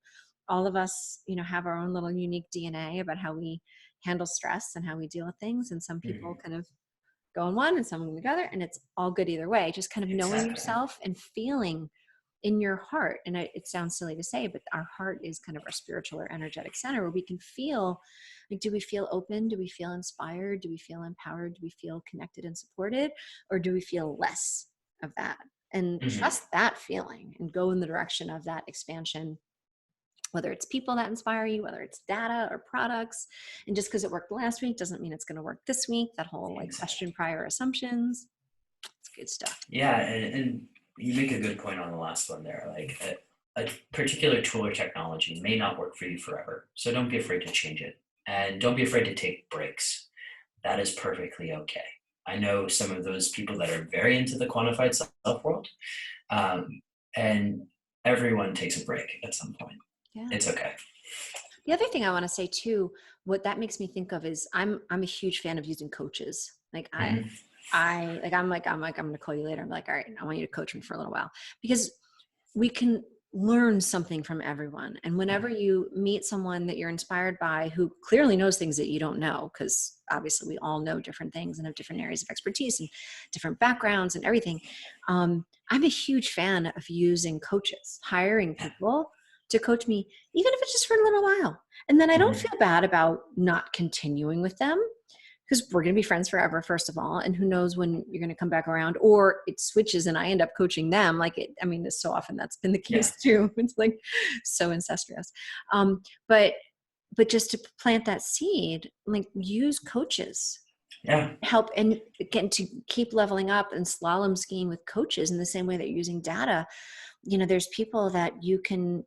all of us, have our own little unique DNA about how we handle stress and how we deal with things. And some people Mhm. kind of go in one and some in the other, and it's all good either way. Just kind of knowing Exactly. yourself and feeling in your heart. And it sounds silly to say, but our heart is kind of our spiritual or energetic center where we can feel like, do we feel open? Do we feel inspired? Do we feel empowered? Do we feel connected and supported? Or do we feel less of that? And Hmm. trust that feeling and go in the direction of that expansion, whether it's people that inspire you, whether it's data or products. And just because it worked last week doesn't mean it's going to work this week. That whole like question Exactly. prior assumptions. It's good stuff. Yeah, and you make a good point on the last one there. Like a particular tool or technology may not work for you forever, so don't be afraid to change it, and don't be afraid to take breaks. That is perfectly okay. I know some of those people that are very into the quantified self world, um, and everyone takes a break at some point. Yeah. It's okay. The other thing I want to say too, what that makes me think of is I'm a huge fan of using coaches. Like Hmm. I'm going to call you later. I'm like, all right, I want you to coach me for a little while because we can learn something from everyone. And whenever you meet someone that you're inspired by who clearly knows things that you don't know, because obviously we all know different things and have different areas of expertise and different backgrounds and everything. I'm a huge fan of using coaches, hiring Yeah. people to coach me, even if it's just for a little while. And then I don't Hmm. feel bad about not continuing with them because we're going to be friends forever, first of all. And who knows when you're going to come back around, or it switches and I end up coaching them. Like it, I mean, so often that's been the Yeah. case too. It's like so incestuous. Um, but, but just to plant that seed, like use coaches, Yeah. help, and again, to keep leveling up and slalom skiing with coaches in the same way that you're using data. There's people that you can,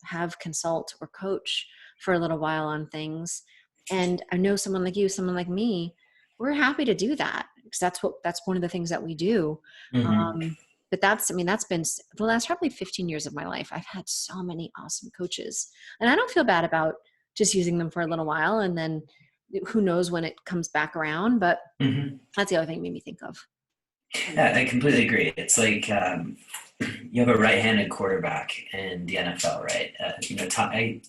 have consult or coach for a little while on things. And I know someone like you, someone like me, we're happy to do that because that's one of the things that we do. Hmm. Um, but that's been the last probably 15 years of my life. I've had so many awesome coaches, and I don't feel bad about just using them for a little while. And then who knows when it comes back around, but Hmm. that's the other thing it made me think of. Yeah, I completely agree. It's like you have a right-handed quarterback in the NFL, right?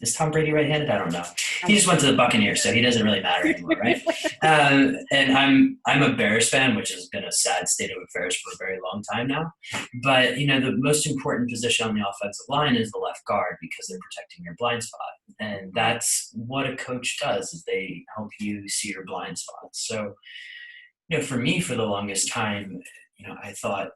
Is Tom Brady right-handed? I don't know. I He don't just went to the Buccaneers, so he doesn't really matter anymore, right? And I'm a Bears fan, which has been a sad state of affairs for a very long time now. But the most important position on the offensive line is the left guard because they're protecting your blind spot, and that's what a coach does. Is they help you see your blind spots. So for me, for the longest time, I thought,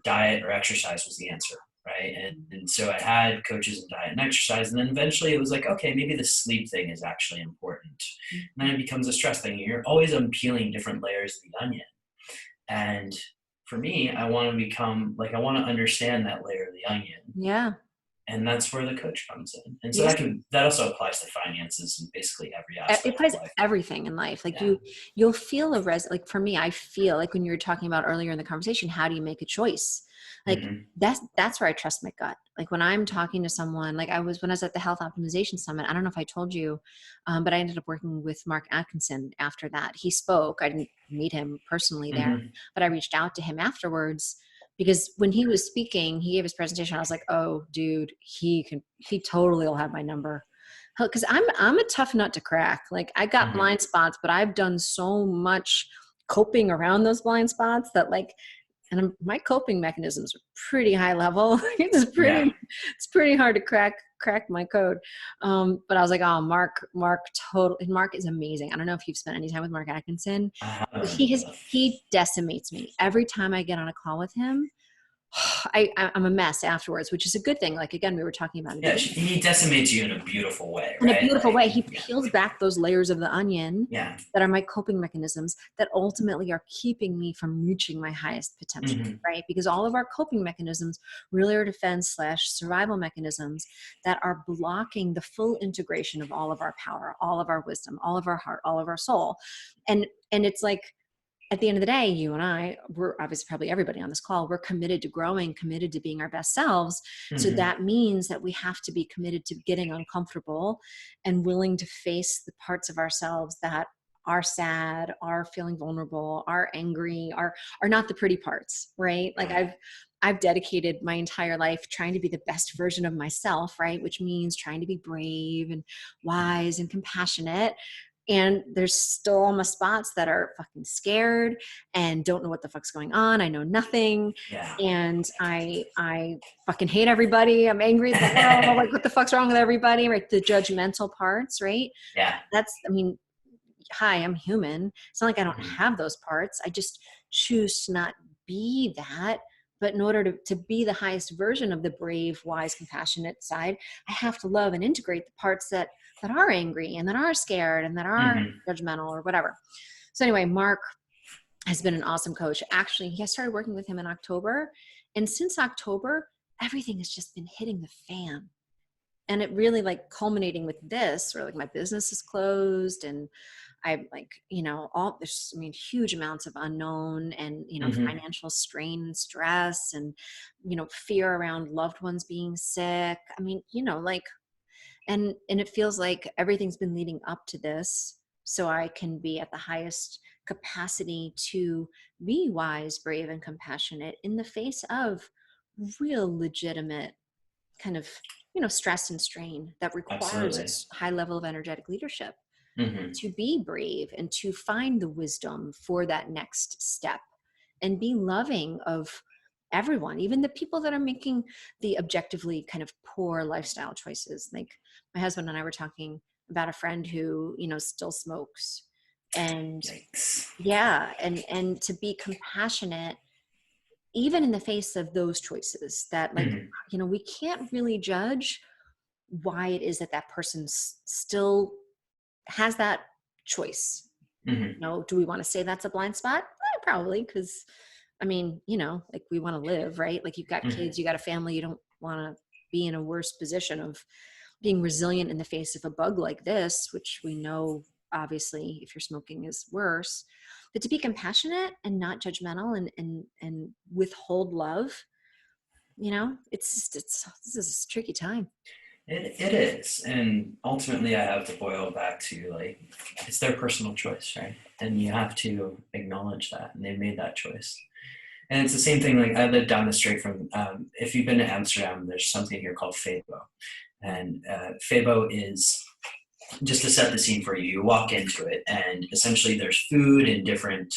diet or exercise was the answer, right? And so I had coaches in diet and exercise, and then eventually it was like, okay, maybe the sleep thing is actually important. And then it becomes a stress thing. You're always unpeeling different layers of the onion. And for me, I want to become like, I want to understand that layer of the onion. Yeah. And that's where the coach comes in. And so Yes. that also applies to finances and basically every It aspect of applies life. everything in life. Like Yeah. you'll feel like for me, I feel like when you were talking about earlier in the conversation, how do you make a choice? Like Hmm. that's where I trust my gut. Like when I'm talking to someone, like when I was at the Health Optimization Summit, I don't know if I told you, but I ended up working with Mark Atkinson after that. He spoke. I didn't meet him personally there, Hmm. but I reached out to him afterwards because when he was speaking, he gave his presentation. I was like, oh, dude, he totally will have my number. Because I'm a tough nut to crack. Like I got Hmm. blind spots, but I've done so much coping around those blind spots that my coping mechanisms are pretty high level. Yeah. It's pretty hard to crack my code. But I was like, oh, Mark is amazing. I don't know if you've spent any time with Mark Atkinson. I haven't. He decimates me every time I get on a call with him. I'm a mess afterwards, which is a good thing. Like, again, we were talking about in the Yeah, beginning. he decimates you in a beautiful way, In a right? beautiful Like, way. He yeah, peels back those layers of the onion yeah. that are my coping mechanisms that ultimately are keeping me from reaching my highest potential, Hmm. right? Because all of our coping mechanisms really are defense/survival mechanisms that are blocking the full integration of all of our power, all of our wisdom, all of our heart, all of our soul. And it's like, at the end of the day, you and I, we're obviously probably everybody on this call, we're committed to growing, committed to being our best selves. So Hmm. that means that we have to be committed to getting uncomfortable and willing to face the parts of ourselves that are sad, are feeling vulnerable, are angry, are not the pretty parts, right? Like I've dedicated my entire life trying to be the best version of myself, right? Which means trying to be brave and wise and compassionate. And there's still all my spots that are fucking scared and don't know what the fuck's going on. I know nothing. Yeah. And I fucking hate everybody. I'm angry at the world. I'm like, what the fuck's wrong with everybody? Right. The judgmental parts, right? Yeah. I mean, hi, I'm human. It's not like I don't Hmm. have those parts. I just choose to not be that. But in order to be the highest version of the brave, wise, compassionate side, I have to love and integrate the parts that are angry and that are scared and that are Hmm. judgmental or whatever. So anyway, Mark has been an awesome coach. Actually, he started working with him in October. And since October, everything has just been hitting the fan. And it really like culminating with this, where like my business is closed and I'm like, there's, huge amounts of unknown and, Hmm. financial strain and stress and, fear around loved ones being sick. And it feels like everything's been leading up to this. So I can be at the highest capacity to be wise, brave, and compassionate in the face of real legitimate kind of, stress and strain that requires Absolutely. a high level of energetic leadership Hmm. to be brave and to find the wisdom for that next step and be loving of everyone, even the people that are making the objectively kind of poor lifestyle choices. Like my husband and I were talking about a friend who, still smokes. And Yikes. yeah, and to be compassionate, even in the face of those choices that, like, Hmm. we can't really judge why it is that that person still has that choice. Hmm. Do we want to say that's a blind spot? Probably, because I mean, like, we want to live, right? Like, you've got Hmm. kids, you got a family, you don't want to be in a worse position of being resilient in the face of a bug like this, which we know, obviously, if you're smoking is worse. But to be compassionate and not judgmental, and withhold love, it's this is a tricky time. It is. And ultimately, I have to boil back to like, it's their personal choice, right? And you have to acknowledge that. And they made that choice. And it's the same thing. Like, I live down the street from, if you've been to Amsterdam, there's something here called Fabo. And Fabo is, just to set the scene for you, you walk into it, and essentially there's food in different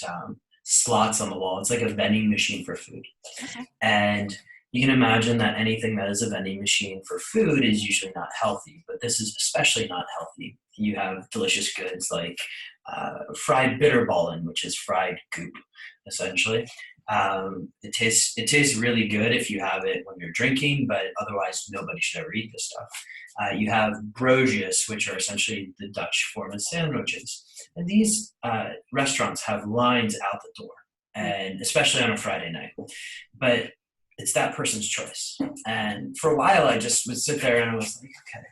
slots on the wall. It's like a vending machine for food. Okay. And you can imagine that anything that is a vending machine for food is usually not healthy, but this is especially not healthy. You have delicious goods like fried bitterballen, which is fried goop, essentially. It tastes really good if you have it when you're drinking, but otherwise nobody should ever eat this stuff. You have broodjes, which are essentially the Dutch form of sandwiches, and these restaurants have lines out the door, and especially on a Friday night. But it's that person's choice. And for a while, I just would sit there and I was like, okay,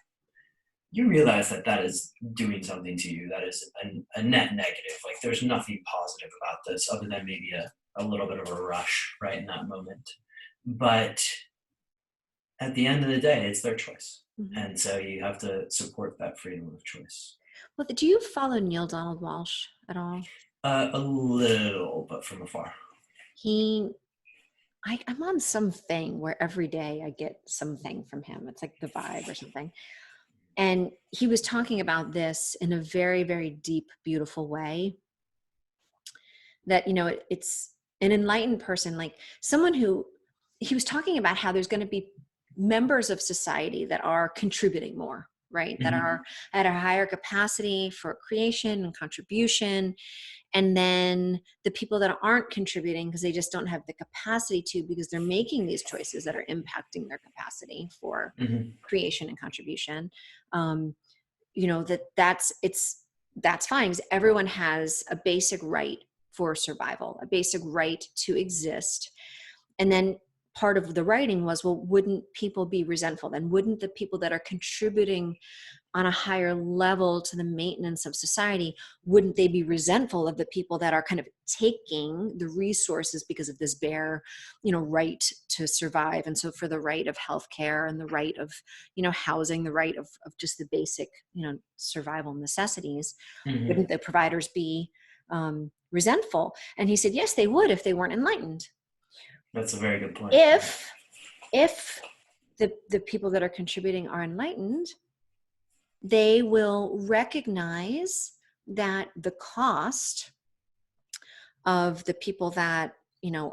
you realize that that is doing something to you that is a net negative. Like, there's nothing positive about this other than maybe a little bit of a rush right in that moment. But at the end of the day, it's their choice. Mm-hmm. And so you have to support that freedom of choice. Well, do you follow Neil Donald Walsh at all? A little, but from afar. He I'm on something where every day I get something from him. It's like the vibe or something. And he was talking about this in a very, very deep, beautiful way, that, it's an enlightened person, like someone who, he was talking about how there's going to be members of society that are contributing more, right? That Hmm. are at a higher capacity for creation and contribution. And then the people that aren't contributing because they just don't have the capacity to, because they're making these choices that are impacting their capacity for Hmm. creation and contribution. um, that's fine, because everyone has a basic right for survival, a basic right to exist. And then part of the writing was, well, wouldn't people be resentful then? Wouldn't the people that are contributing on a higher level to the maintenance of society, wouldn't they be resentful of the people that are kind of taking the resources because of this bare, right to survive? And so for the right of healthcare and the right of, housing, the right of just the basic, survival necessities, Hmm. wouldn't the providers be resentful? And he said, yes, they would if they weren't enlightened. That's a very good point. If the people that are contributing are enlightened, they will recognize that the cost of the people that,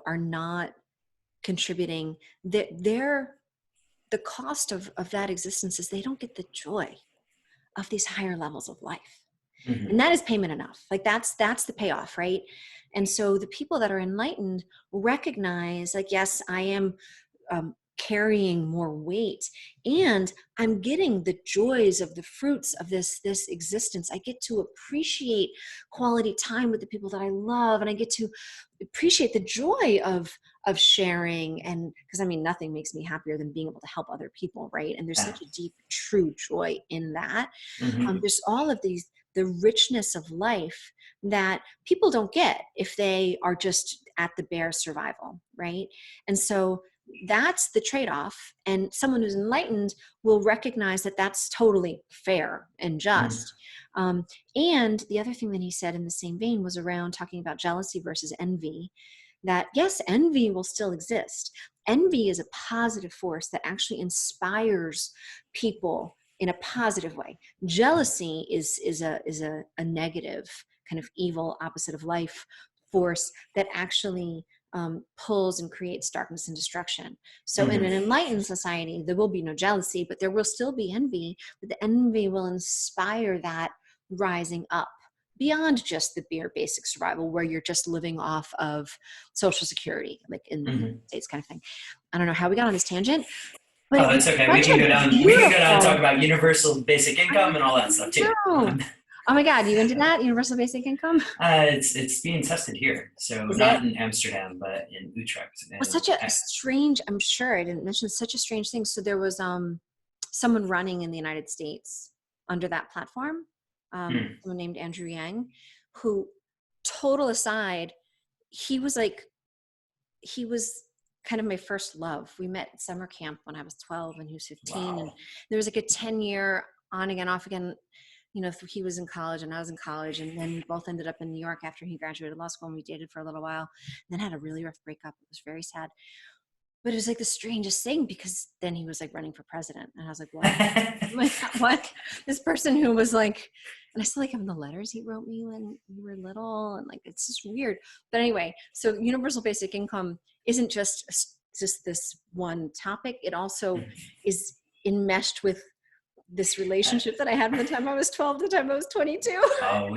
are not contributing, that the cost of that existence is they don't get the joy of these higher levels of life. And Hmm. that is payment enough. Like, that's the payoff, right? And so the people that are enlightened recognize, like, yes, I am carrying more weight, and I'm getting the joys of the fruits of this existence. I get to appreciate quality time with the people that I love, and I get to appreciate the joy of sharing. And because, I mean, nothing makes me happier than being able to help other people, right? And there's Yeah. such a deep, true joy in that. Hmm. There's all of these, the richness of life that people don't get if they are just at the bare survival, right? And so that's the trade-off. And someone who's enlightened will recognize that that's totally fair and Hmm. just. Um, and the other thing that he said in the same vein was around talking about jealousy versus envy, that yes, envy will still exist. Envy is a positive force that actually inspires people in a positive way. Jealousy is a negative, kind of evil, opposite of life force that actually pulls and creates darkness and destruction. So in Hmm. an enlightened society, there will be no jealousy, but there will still be envy, but the envy will inspire that rising up beyond just the bare basic survival where you're just living off of social security, like in the Hmm. States kind of thing. I don't know how we got on this tangent, but it Oh, was it's okay. We such can a go down. We can go down and talk beautiful, about universal basic I income and all that stuff too. know. Oh my God, you into that? Universal basic income? It's being tested here, so Is it? not in Amsterdam, but in Utrecht. Was And such a strange, I'm sure I didn't mention such a strange thing. So there was someone running in the United States under that platform, hmm. someone named Andrew Yang, who, total aside, he was like, he was kind of my first love. We met at summer camp when I was 12 and he was 15. And Wow. there was like a 10-year on again, off again, you know, he was in college and I was in college. And then we both ended up in New York after he graduated law school, and we dated for a little while, and then had a really rough breakup. It was very sad. But it was like the strangest thing, because then he was like running for president. And I was like, what? Like, what? This person who was like, and I still like having the letters he wrote me when we were little. And like, it's just weird. But anyway, so universal basic income isn't just this one topic. It also is enmeshed with this relationship that I had from the time I was 12 to the time I was 22. Oh,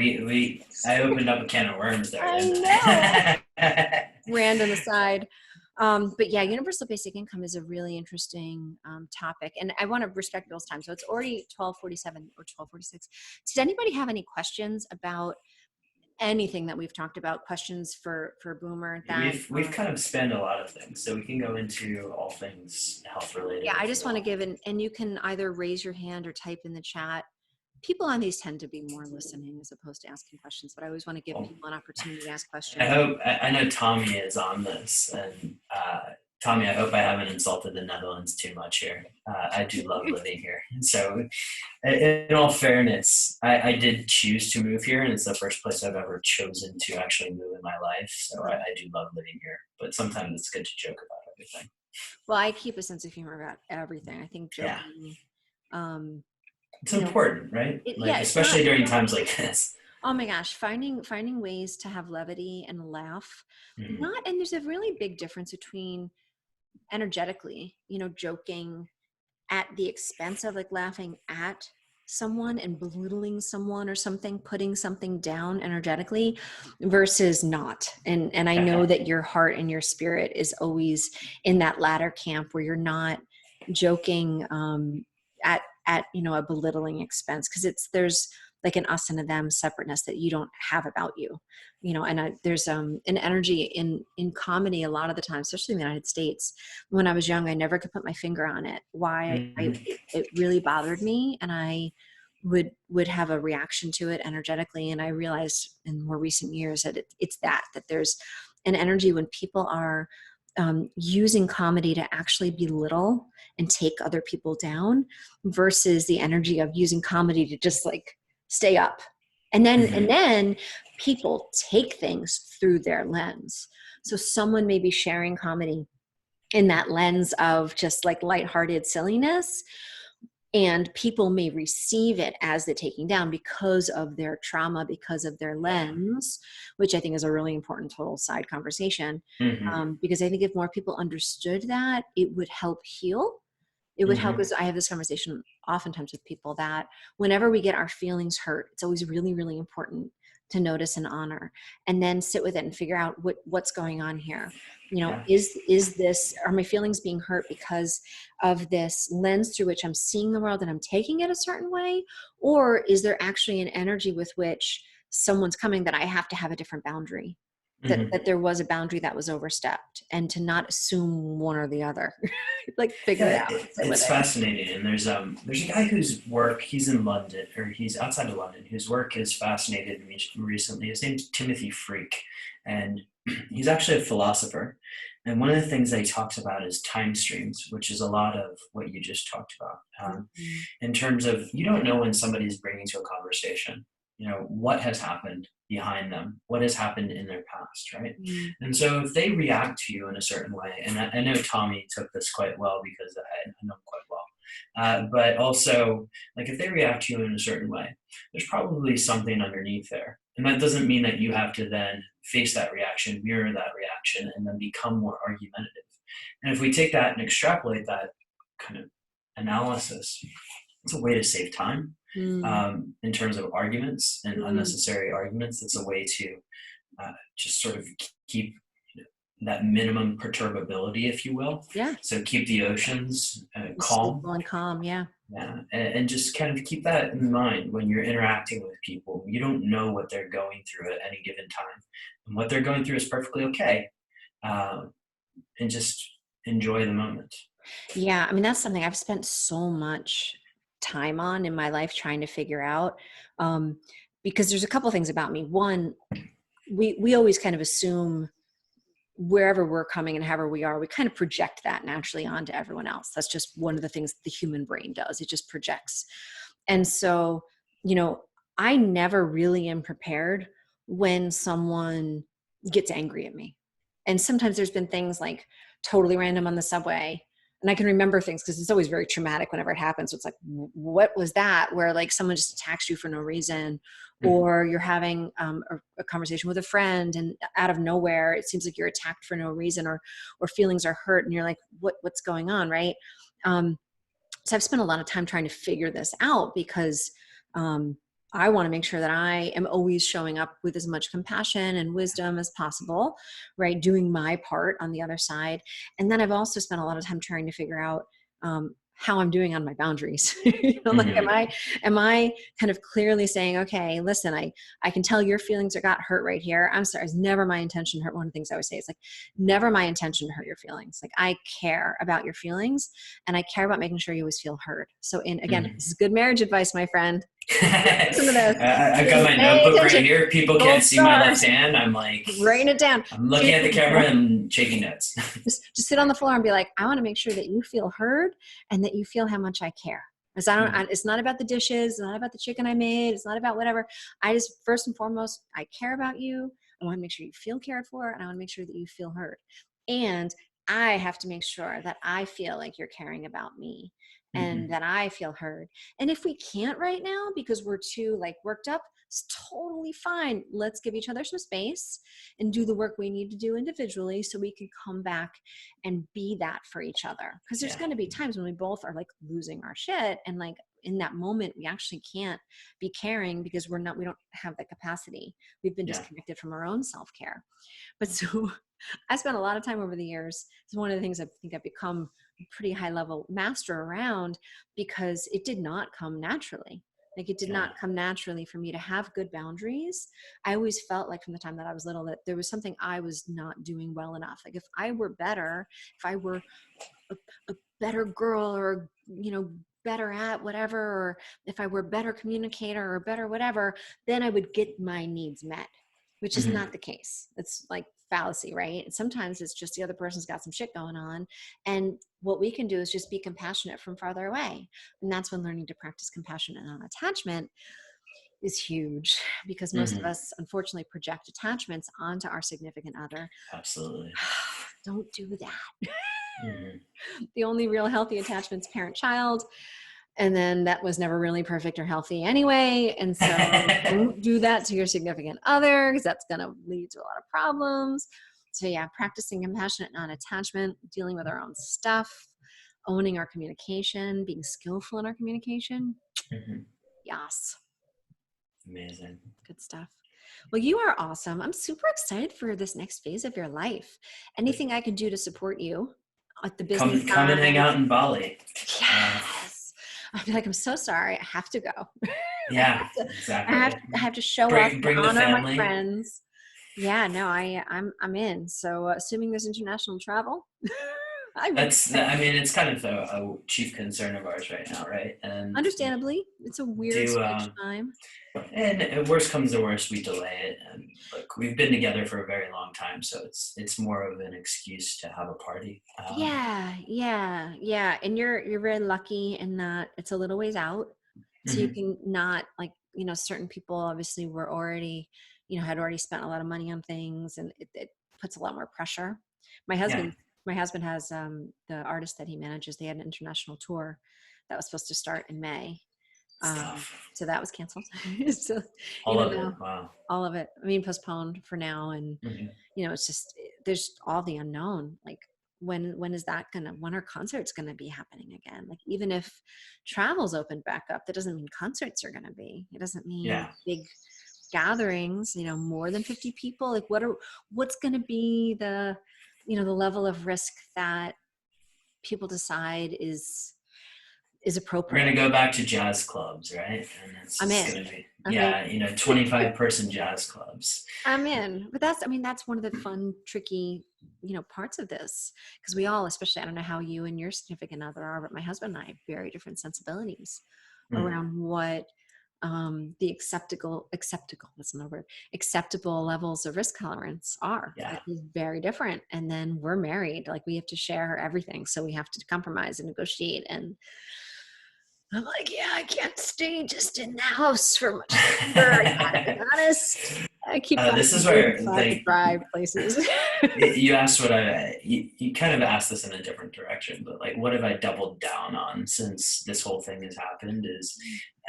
I opened up a can of worms there, I didn't know. I? Random aside. But yeah, universal basic income is a really interesting topic, and I want to respect Bill's time. So it's already 12:47 or 12:46. Did anybody have any questions about anything that we've talked about? Questions for Boomer that? We've kind of spanned a lot of things, so we can go into all things health related Yeah, I if just you want to want. give and you can either raise your hand or type in the chat. People on these tend to be more listening as opposed to asking questions, but I always want to give Well, people an opportunity to ask I questions. hope I know Tommy is on this, and Tommy, I hope I haven't insulted the Netherlands too much here. I do love living here, so in all fairness, I did choose to move here, and it's the first place I've ever chosen to actually move in my life. So I do love living here, but sometimes it's good to joke about everything. Well, I keep a sense of humor about everything. I think Yeah, joking, um, it's you know, important, right? yeah, Like it's not, especially during times like this. oh my gosh, finding ways to have levity and laugh. Mhm. Not, and there's a really big difference between energetically, joking at the expense of like laughing at someone and belittling someone or something, putting something down energetically, versus not. And I know that your heart and your spirit is always in that latter camp where you're not joking at a belittling expense, because there's like an us and a them separateness that you don't have about you. There's an energy in comedy a lot of the time, especially in the United States. When I was young, I never could put my finger on it, why Mhm. it really bothered me, and I would have a reaction to it energetically. And I realized in more recent years that it's that there's an energy when people are using comedy to actually belittle and take other people down, versus the energy of using comedy to just like stay up. And then people take things through their lens. So someone may be sharing comedy in that lens of just like lighthearted silliness, and people may receive it as the taking down because of their trauma, because of their Yeah. lens, which I think is a really important total side conversation. Hmm. Because I think if more people understood that, it would help heal. It would help, Hmm. because I have this conversation oftentimes with people that whenever we get our feelings hurt, it's always really, really important to notice and honor, and then sit with it and figure out what's going on here. Yeah. Is this, are my feelings being hurt because of this lens through which I'm seeing the world and I'm taking it a certain way? Or is there actually an energy with which someone's coming that I have to have a different boundary? Hmm. That there was a boundary that was overstepped, and to not assume one or the other. Like figure it Yeah, out, sit with it's it. fascinating. And there's a guy whose work, he's in London, or he's outside of London, whose work has fascinated me recently. His name's Timothy Freak, and he's actually a philosopher. And one of the things that he talks about is time streams, which is a lot of what you just talked about. Mhm. In terms of, you don't know when somebody's bringing to a conversation, what has happened behind them, what has happened in their past, right? Mhm. And so if they react to you in a certain way, and I know Tommy took this quite well because I know him quite well. But also, like if they react to you in a certain way, there's probably something underneath there. And that doesn't mean that you have to then face that reaction, mirror that reaction, and then become more argumentative. And if we take that and extrapolate that kind of analysis, it's a way to save time Mm, in terms of arguments and mm. unnecessary arguments. It's a way to just sort of keep that minimum perturbability, if you will. Yeah. So keep the oceans calm. Stable and calm. Yeah. Yeah, and just kind of keep that in mind when you're interacting with people. You don't know what they're going through at any given time, and what they're going through is perfectly okay. Uh, and just enjoy the moment. Yeah. I mean, that's something I've spent so much time on in my life trying to figure out. Um, because there's a couple things about me. One, we always kind of assume wherever we're coming and however we are, we kind of project that naturally onto everyone else. That's just one of the things the human brain does. It just projects. And so, you know, I never really am prepared when someone gets angry at me. And sometimes there's been things like totally random on the subway. And I can remember things because it's always very traumatic whenever it happens. So it's like, what was that? Where like someone just attacks you for no reason, Mhm. or you're having a conversation with a friend, and out of nowhere, it seems like you're attacked for no reason, or feelings are hurt, and you're like, what's going on, right? Um, so I've spent a lot of time trying to figure this out because um, I want to make sure that I am always showing up with as much compassion and wisdom as possible, right? Doing my part on the other side. And then I've also spent a lot of time trying to figure out how I'm doing on my boundaries. Like, Mhm. am I kind of clearly saying, okay, listen, I can tell your feelings are got hurt right here. I'm sorry. It's never my intention to hurt. One of the things I always say is like, never my intention to hurt your feelings. Like I care about your feelings, and I care about making sure you always feel heard. So again, Mhm. this is good marriage advice, my friend. Listen to this. I've got Just my pay notebook right attention. here. People can't Gold see my left stars. hand. I'm like, Writing it down. I'm looking at the camera and taking notes. Just sit on the floor and be like, I want to make sure that you feel heard and that you feel how much I care. Because Mhm. it's not about the dishes, it's not about the chicken I made, it's not about whatever. I just, first and foremost, I care about you. I want to make sure you feel cared for, and I want to make sure that you feel heard. And I have to make sure that I feel like you're caring about me and Mhm. that I feel heard. And if we can't right now because we're too like worked up, it's totally fine. Let's give each other some space and do the work we need to do individually so we can come back and be that for each other. Because there's Yeah. going to be times when we both are like losing our shit, and like in that moment we actually can't be caring because we don't have the capacity. We've been Yeah. disconnected from our own self-care. But so I spent a lot of time over the years. It's one of the things I think I've become a pretty high level master around, because it did not come naturally. Like it did Yeah. not come naturally for me to have good boundaries. I always felt like from the time that I was little that there was something I was not doing well enough. Like if I were better, if I were a, a better girl, or, better at whatever, or if I were a better communicator or better whatever, then I would get my needs met, which is Mhm. not the case. It's like fallacy, right? Sometimes it's just the other person's got some shit going on. And what we can do is just be compassionate from farther away. And that's when learning to practice compassion and non-attachment is huge, because most of Mhm. us unfortunately project attachments onto our significant other. Absolutely. Don't do that. Mhm. The only real healthy attachments parent child, and then that was never really perfect or healthy anyway. And so don't do that to your significant other, because that's going to lead to a lot of problems. So yeah, practicing compassionate non-attachment, dealing with our own stuff, owning our communication, being skillful in our communication. Mhm. Yes, Amazing. good stuff. Well, you are awesome. I'm super excited for this next phase of your life. Anything I can do to support you at the business Come and hang side. out in Bali. Uh, Yes. I'd be like, I'm so sorry. I have to go. I yeah, have to, exactly. I have to show up and Bring the honor my family. friends. Yeah, no, I'm in. So assuming there's international travel, I would say, I mean, it's kind of a chief concern of ours right now, right? And understandably, it's a weird, do strange time. and worst comes to worst, we delay it. And look, we've been together for a very long time, so it's more of an excuse to have a party. Yeah, yeah, yeah. And you're very lucky in that it's a little ways out. So you Mhm. can not like, certain people obviously were already, had already spent a lot of money on things, and it puts a lot more pressure. My Yeah. husband, my husband has the artist that he manages, they had an international tour that was supposed to start in May. Stuff. So that was canceled. So, All of it. Wow. all of it, I mean, postponed for now. And, Mhm. it's just, there's all the unknown. Like, when is that when are concerts gonna be happening again? Like, even if travel's opened back up, that doesn't mean concerts are gonna be. It doesn't mean Yeah. big gatherings, more than 50 people. Like, what's gonna be the level of risk that people decide is We're going appropriate? to go back to jazz clubs, right? And it's I'm just in. going to be, I'm in. 25-person jazz clubs. I'm in. But that's one of the fun, tricky, parts of this. Because we all, especially, I don't know how you and your significant other are, but my husband and I have very different sensibilities Mm. around what the that's another word, acceptable levels of risk tolerance are. Yeah. Like, it's very different. And then we're married. Like, we have to share everything. So we have to compromise and negotiate. And I'm like, yeah, I can't stay just in the house for much longer. I gotta be honest. I keep finding This is good where private drive places. you asked you kind of asked this in a different direction, but like, what have I doubled down on since this whole thing has happened is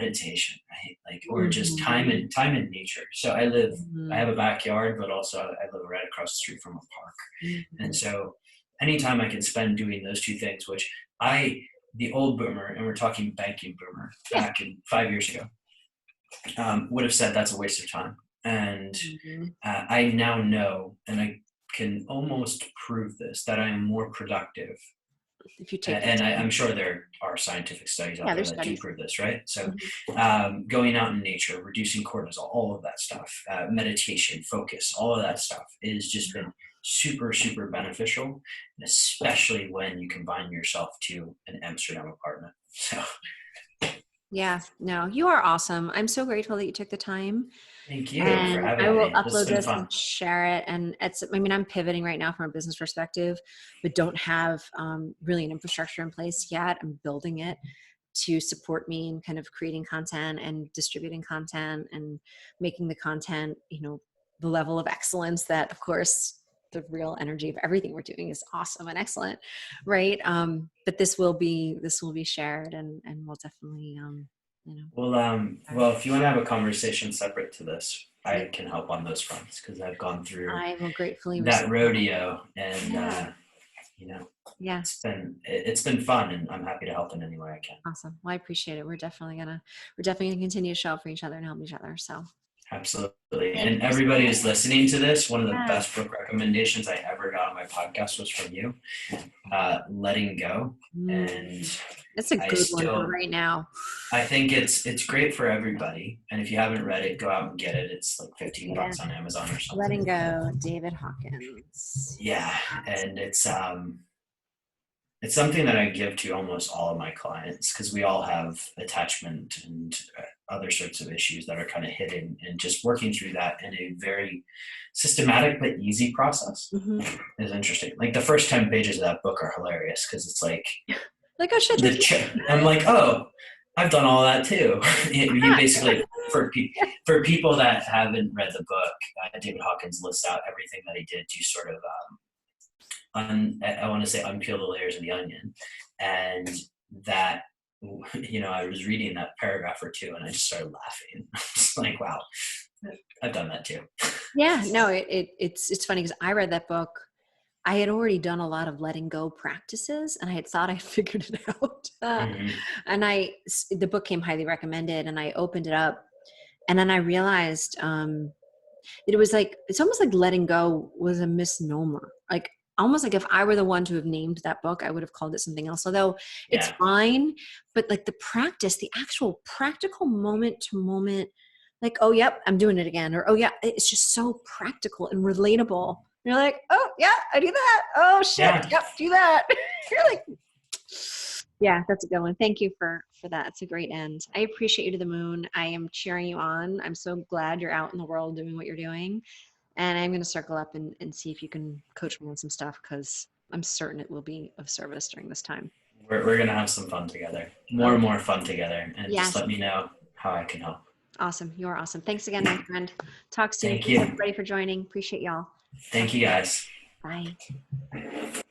meditation, right? Like, or just Mhm. time in nature. So I have Mhm. a backyard, but also I live right across the street from a park. And Mhm. so anytime I can spend doing those two things, which the old boomer, and we're talking banking boomer Yeah. back in 5 years ago, would have said that's a waste of time. And Mhm. I now know, and I can almost prove this, that I am more productive. If you take the And I'm time. sure there are scientific studies out Yeah, there there's that do studies. prove this, right? So, Mhm. going out in nature, reducing cortisol, all of that stuff, meditation, focus, all of that stuff is just been super, super beneficial, and especially when you combine yourself to an Amsterdam apartment. So, Yeah, no, you are awesome. I'm so grateful that you took the time. thank you for And I having will me. This has upload been this fun. and share it. And I'm pivoting right now from a business perspective, but don't have really an infrastructure in place yet. I'm building it to support me in kind of creating content and distributing content and making the content, the level of excellence that, of course, the real energy of everything we're doing is awesome and excellent. Right. But this will be shared, and we'll definitely, Well, if you want to have a conversation separate to this, yeah, I can help on those fronts because I've gone through I will gratefully receive that that. rodeo, and Yeah. you know, Yeah. it's been fun, and I'm happy to help in any way I can. Awesome. Well, I appreciate it. We're definitely gonna continue to show up for each other and help each other. So Absolutely. thank And you so everybody much. who's listening to this, one of the Yeah. best book recommendations I ever got on my podcast was from you, Letting Go. And Mm. That's a I good one for still, right now. I think it's great for everybody. And if you haven't read it, go out and get it. It's like 15 Yeah. bucks on Amazon or Letting something. go, David Hawkins. Yeah. And it's something that I give to almost all of my clients because we all have attachment and other sorts of issues that are kind of hidden, and just working through that in a very systematic but easy process Hmm. is interesting. Like the first 10 pages of that book are hilarious because it's like Like, oh shit, there's I'm like, oh, I've done all that too. You basically, for people that haven't read the book, David Hawkins lists out everything that he did to sort of I want to say unpeel the layers of the onion, and that I was reading that paragraph or two, and I just started laughing. I'm just like, wow, I've done that too. Yeah, no, it's funny because I read that book. I had already done a lot of letting go practices, and I had thought I figured it out. Hmm. And the book came highly recommended, and I opened it up, and then I realized it was like, it's almost like letting go was a misnomer. Like, almost like if I were the one to have named that book, I would have called it something else. Although it's Yeah, fine, but like the actual practical moment to moment, like, oh, yep, I'm doing it again. Or, oh, yeah, it's just so practical and relatable. You're like, oh, yeah, I do that. Oh, shit. yeah. Yep, do that. You're like, yeah, that's a good one. Thank you for that. It's a great end. I appreciate you to the moon. I am cheering you on. I'm so glad you're out in the world doing what you're doing. And I'm going to circle up and see if you can coach me on some stuff, because I'm certain it will be of service during this time. We're gonna have some fun together, more Oh, and more fun together, and just yes. let me know how I can help. Awesome. You are awesome. Thanks again, my friend. Talk soon. Thank Thanks you. everybody for joining. Appreciate y'all. Talk Thank you soon. guys. Bye.